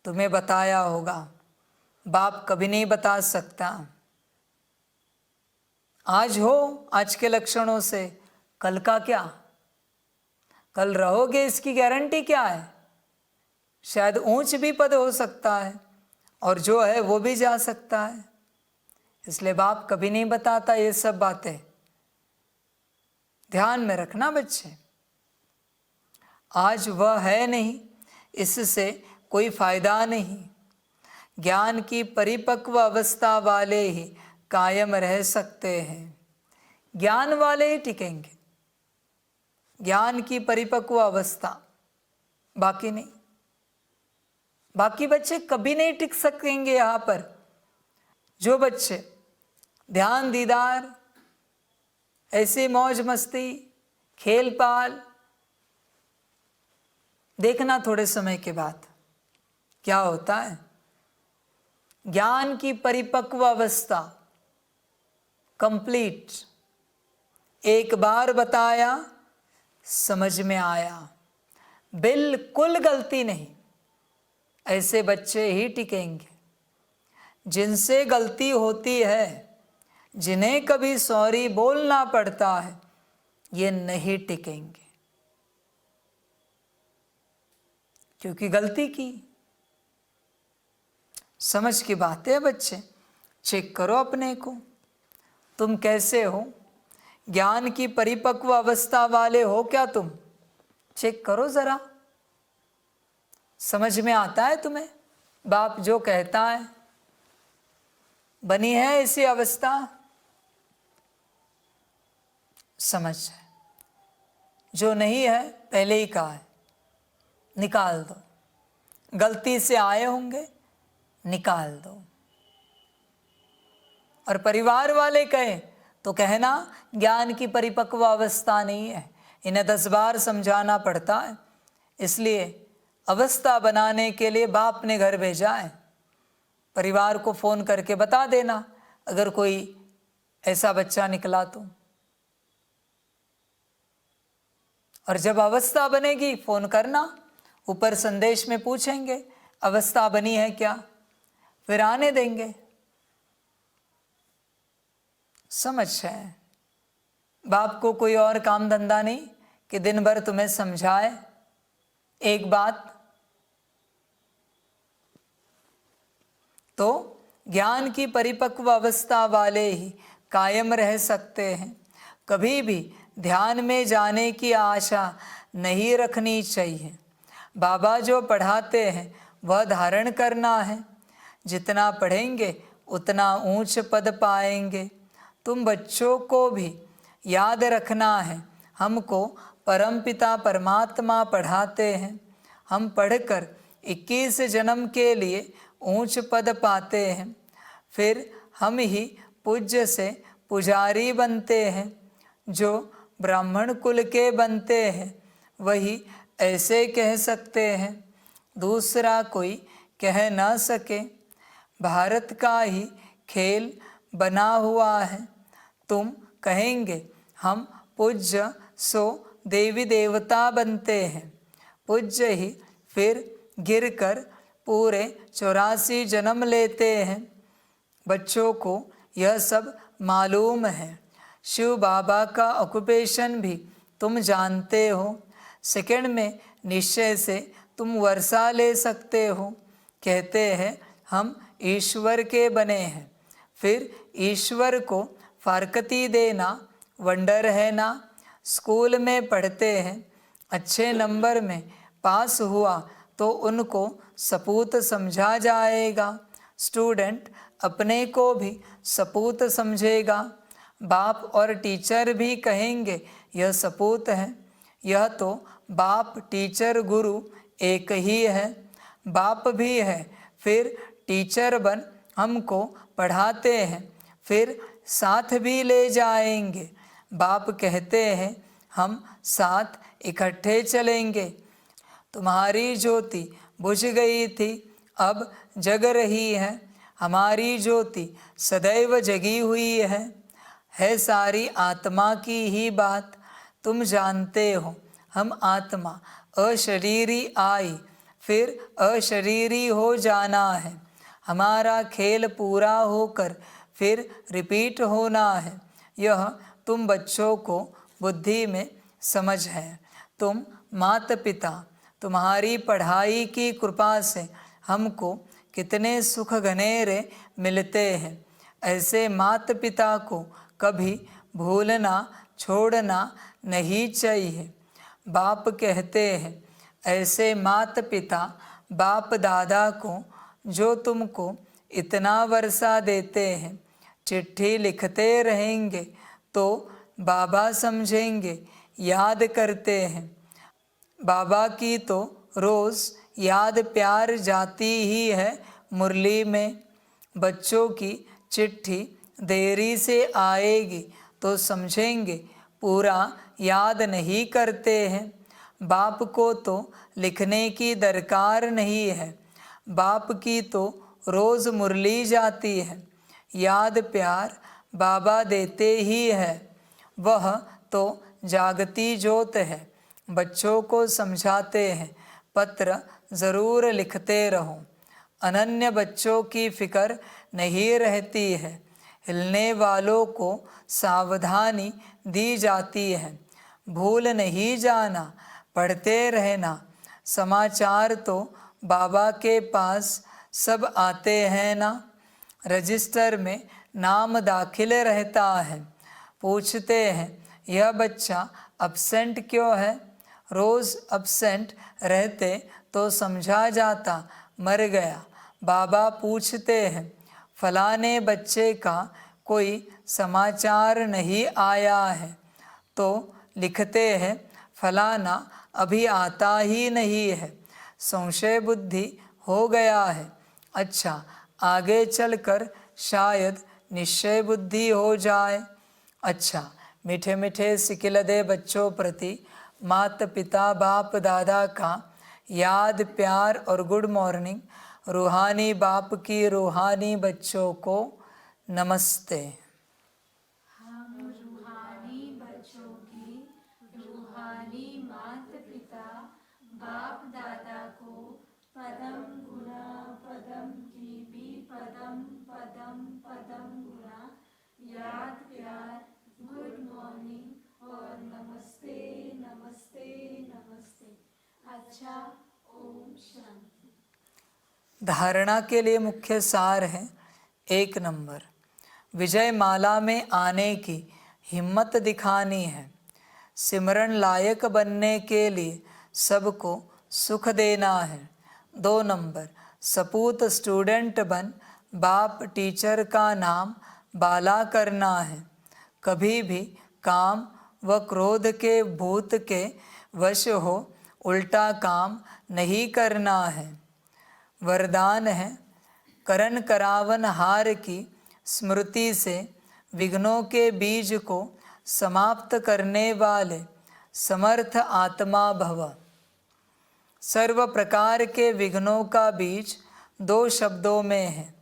तुम्हें बताया होगा, बाप कभी नहीं बता सकता। आज हो आज के लक्षणों से, कल का क्या? कल रहोगे इसकी गारंटी क्या है? शायद ऊंच भी पद हो सकता है और जो है वो भी जा सकता है। इसलिए बाप कभी नहीं बताता ये सब बातें, ध्यान में रखना बच्चे। आज वह है नहीं, इससे कोई फायदा नहीं। ज्ञान की परिपक्व अवस्था वाले ही कायम रह सकते हैं, ज्ञान वाले ही टिकेंगे। ज्ञान की परिपक्व अवस्था, बाकी नहीं। बाकी बच्चे कभी नहीं टिक सकेंगे यहाँ पर। जो बच्चे ध्यान दीदार, ऐसी मौज मस्ती, खेल पाल, देखना थोड़े समय के बाद क्या होता है। ज्ञान की परिपक्व अवस्था कंप्लीट, एक बार बताया समझ में आया, बिल्कुल गलती नहीं। ऐसे बच्चे ही टिकेंगे। जिनसे गलती होती है, जिन्हें कभी सॉरी बोलना पड़ता है, ये नहीं टिकेंगे, क्योंकि गलती की। समझ की बात है बच्चे, चेक करो अपने को, तुम कैसे हो? ज्ञान की परिपक्व अवस्था वाले हो क्या तुम? चेक करो जरा, समझ में आता है तुम्हें बाप जो कहता है? बनी है ऐसी अवस्था? समझ है। जो नहीं है पहले ही कहा है, निकाल दो। गलती से आए होंगे, निकाल दो। और परिवार वाले कहें तो कहना ज्ञान की परिपक्व अवस्था नहीं है, इन्हें 10 बार समझाना पड़ता है। इसलिए अवस्था बनाने के लिए बाप ने घर भेजा है। परिवार को फ़ोन करके बता देना अगर कोई ऐसा बच्चा निकला तो। और जब अवस्था बनेगी फ़ोन करना, ऊपर संदेश में पूछेंगे अवस्था बनी है क्या, फिर आने देंगे। समझ है? बाप को कोई और काम धंधा नहीं कि दिन भर तुम्हें समझाए एक बात। तो ज्ञान की परिपक्व अवस्था वाले ही कायम रह सकते हैं। कभी भी ध्यान में जाने की आशा नहीं रखनी चाहिए। बाबा जो पढ़ाते हैं वह धारण करना है। जितना पढ़ेंगे उतना ऊंच पद पाएंगे। तुम बच्चों को भी याद रखना है, हमको परमपिता परमात्मा पढ़ाते हैं। हम पढ़कर 21 जन्म के लिए ऊंच पद पाते हैं, फिर हम ही पूज्य से पुजारी बनते हैं। जो ब्राह्मण कुल के बनते हैं वही ऐसे कह सकते हैं, दूसरा कोई कह ना सके। भारत का ही खेल बना हुआ है। तुम कहेंगे हम पूज्य सो देवी देवता बनते हैं, पूज्य ही फिर गिरकर पूरे 84 जन्म लेते हैं। बच्चों को यह सब मालूम है। शिव बाबा का ऑक्यूपेशन भी तुम जानते हो। सेकंड में निश्चय से तुम वर्षा ले सकते हो। कहते हैं हम ईश्वर के बने हैं, फिर ईश्वर को फारकती देना वंडर है ना। स्कूल में पढ़ते हैं, अच्छे नंबर में पास हुआ तो उनको सपूत समझा जाएगा। स्टूडेंट अपने को भी सपूत समझेगा। बाप और टीचर भी कहेंगे यह सपूत है। यह तो बाप टीचर गुरु एक ही है। बाप भी है, फिर टीचर बन हमको पढ़ाते हैं, फिर साथ भी ले जाएंगे। बाप कहते हैं हम साथ इकट्ठे चलेंगे। तुम्हारी ज्योति बुझ गई थी, अब जग रही है। हमारी ज्योति सदैव जगी हुई है सारी आत्मा की ही बात। तुम जानते हो हम आत्मा अशरीरी आई, फिर अशरीरी हो जाना है। हमारा खेल पूरा होकर फिर रिपीट होना है। यह तुम बच्चों को बुद्धि में समझ है। तुम माता पिता, तुम्हारी पढ़ाई की कृपा से हमको कितने सुख घनेरे मिलते हैं। ऐसे माता पिता को कभी भूलना छोड़ना नहीं चाहिए। बाप कहते हैं ऐसे माता पिता बाप दादा को जो तुमको इतना वर्षा देते हैं, चिट्ठी लिखते रहेंगे तो बाबा समझेंगे याद करते हैं। बाबा की तो रोज़ याद प्यार जाती ही है मुरली में। बच्चों की चिट्ठी देरी से आएगी तो समझेंगे पूरा याद नहीं करते हैं। बाप को तो लिखने की दरकार नहीं है। बाप की तो रोज़ मुरली जाती है। याद प्यार बाबा देते ही है। वह तो जागती ज्योत है। बच्चों को समझाते हैं पत्र ज़रूर लिखते रहो। अनन्य बच्चों की फिक्र नहीं रहती है। हिलने वालों को सावधानी दी जाती है। भूल नहीं जाना, पढ़ते रहना। समाचार तो बाबा के पास सब आते हैं ना। रजिस्टर में नाम दाखिल रहता है। पूछते हैं यह बच्चा अब्सेंट क्यों है। रोज़ अब्सेंट रहते तो समझा जाता मर गया। बाबा पूछते हैं फलाने बच्चे का कोई समाचार नहीं आया है, तो लिखते हैं फलाना अभी आता ही नहीं है। संशय बुद्धि हो गया है। अच्छा, आगे चलकर शायद निश्चय बुद्धि हो जाए। अच्छा, मीठे मीठे सिकिलदे बच्चों प्रति माता पिता बाप दादा का याद प्यार और गुड मॉर्निंग। रूहानी बाप की रूहानी बच्चों को नमस्ते। हम रूहानी बच्चों की रूहानी माता पिता बाप दादा को पदम गुना पदम की भी पदम पदम पदम गुना याद प्यार गुड मॉर्निंग और नमस्ते नमस्ते नमस्ते। अच्छा, ओम शांति। धारणा के लिए मुख्य सार है। 1 नंबर, विजय माला में आने की हिम्मत दिखानी है। सिमरन लायक बनने के लिए सबको सुख देना है। 2 नंबर, सपूत स्टूडेंट बन बाप टीचर का नाम बाला करना है। कभी भी काम व क्रोध के भूत के वश हो, उल्टा काम नहीं करना है। वरदान है करण करावन हार की स्मृति से विघ्नों के बीज को समाप्त करने वाले समर्थ आत्मा भव। सर्व प्रकार के विघ्नों का बीज दो शब्दों में है,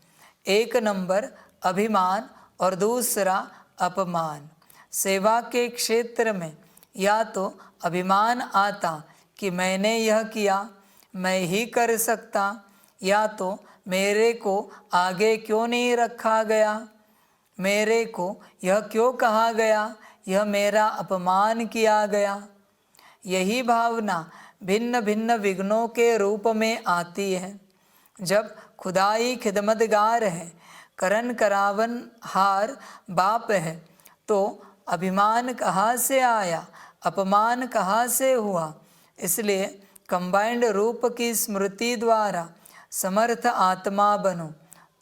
एक नंबर अभिमान और दूसरा अपमान। सेवा के क्षेत्र में या तो अभिमान आता कि मैंने यह किया, मैं ही कर सकता, या तो मेरे को आगे क्यों नहीं रखा गया, मेरे को यह क्यों कहा गया, यह मेरा अपमान किया गया। यही भावना भिन्न भिन्न विघ्नों के रूप में आती है। जब खुदाई खिदमतगार है, करण करावन हार बाप है, तो अभिमान कहाँ से आया, अपमान कहाँ से हुआ। इसलिए कंबाइंड रूप की स्मृति द्वारा समर्थ आत्मा बनो,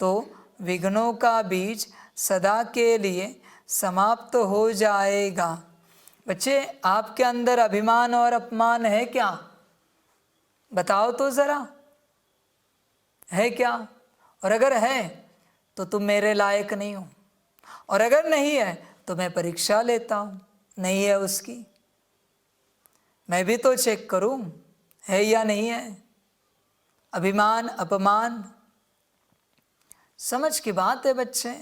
तो विघ्नों का बीज सदा के लिए समाप्त हो जाएगा। बच्चे, आपके अंदर अभिमान और अपमान है क्या? बताओ तो ज़रा, है क्या? और अगर है तो तुम मेरे लायक नहीं हो, और अगर नहीं है तो मैं परीक्षा लेता हूँ, नहीं है उसकी, मैं भी तो चेक करूँ है या नहीं है। अभिमान अपमान समझ की बात है बच्चे,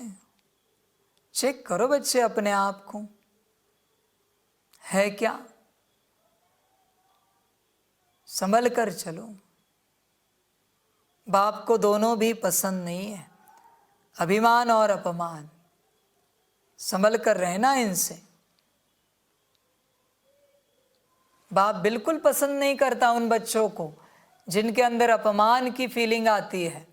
चेक करो बच्चे अपने आप को, है क्या? संभल कर चलो। बाप को दोनों भी पसंद नहीं है, अभिमान और अपमान। संभल कर रहना इनसे। बाप बिल्कुल पसंद नहीं करता उन बच्चों को जिनके अंदर अपमान की फीलिंग आती है,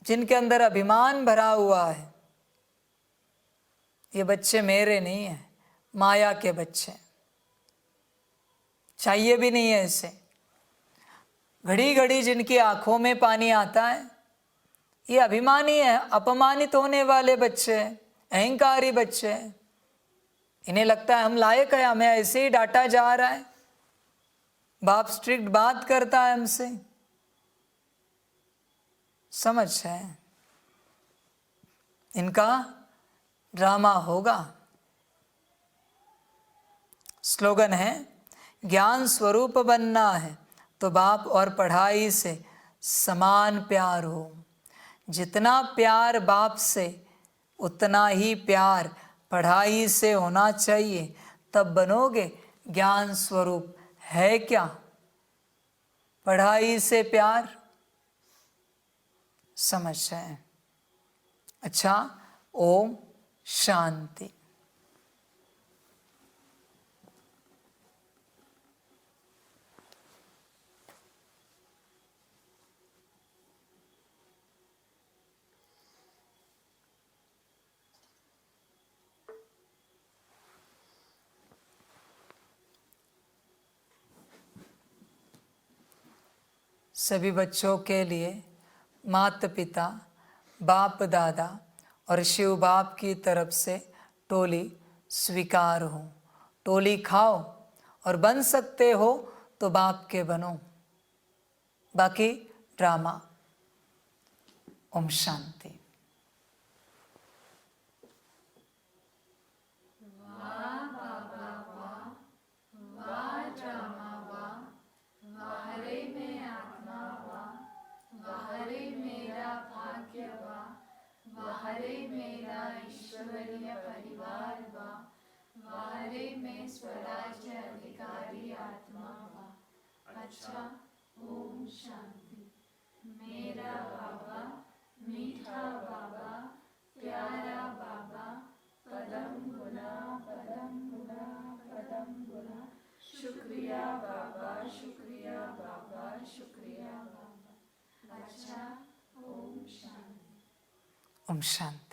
जिनके अंदर अभिमान भरा हुआ है। ये बच्चे मेरे नहीं हैं, माया के बच्चे, चाहिए भी नहीं है इसे। घड़ी घड़ी जिनकी आंखों में पानी आता है, ये अभिमानी है, अपमानित होने वाले बच्चे, अहंकारी बच्चे। इन्हें लगता है हम लायक है, हमें ऐसे ही डांटा जा रहा है, बाप स्ट्रिक्ट बात करता है हमसे। समझ है, इनका ड्रामा होगा। स्लोगन है ज्ञान स्वरूप बनना है तो बाप और पढ़ाई से समान प्यार हो। जितना प्यार बाप से उतना ही प्यार पढ़ाई से होना चाहिए, तब बनोगे ज्ञान स्वरूप। है क्या पढ़ाई से प्यार? समझ है? अच्छा, ओम शांति। सभी बच्चों के लिए माता पिता, बाप दादा और शिव बाप की तरफ से टोली स्वीकार हो। टोली खाओ और बन सकते हो तो बाप के बनो, बाकी ड्रामा। ओम शांति। हरे मेरा ईश्वरीय परिवार वा, वारे में स्वराज्य अधिकारी आत्मा वा। अच्छा, ओम शांति। मेरा बाबा, मीठा बाबा, प्यारा बाबा, पदम गुना पदम गुना पदम गुना। शुक्रिया बाबा, शुक्रिया बाबा, शुक्रिया बाबा। अच्छा, ओम शांति। ओम शांति।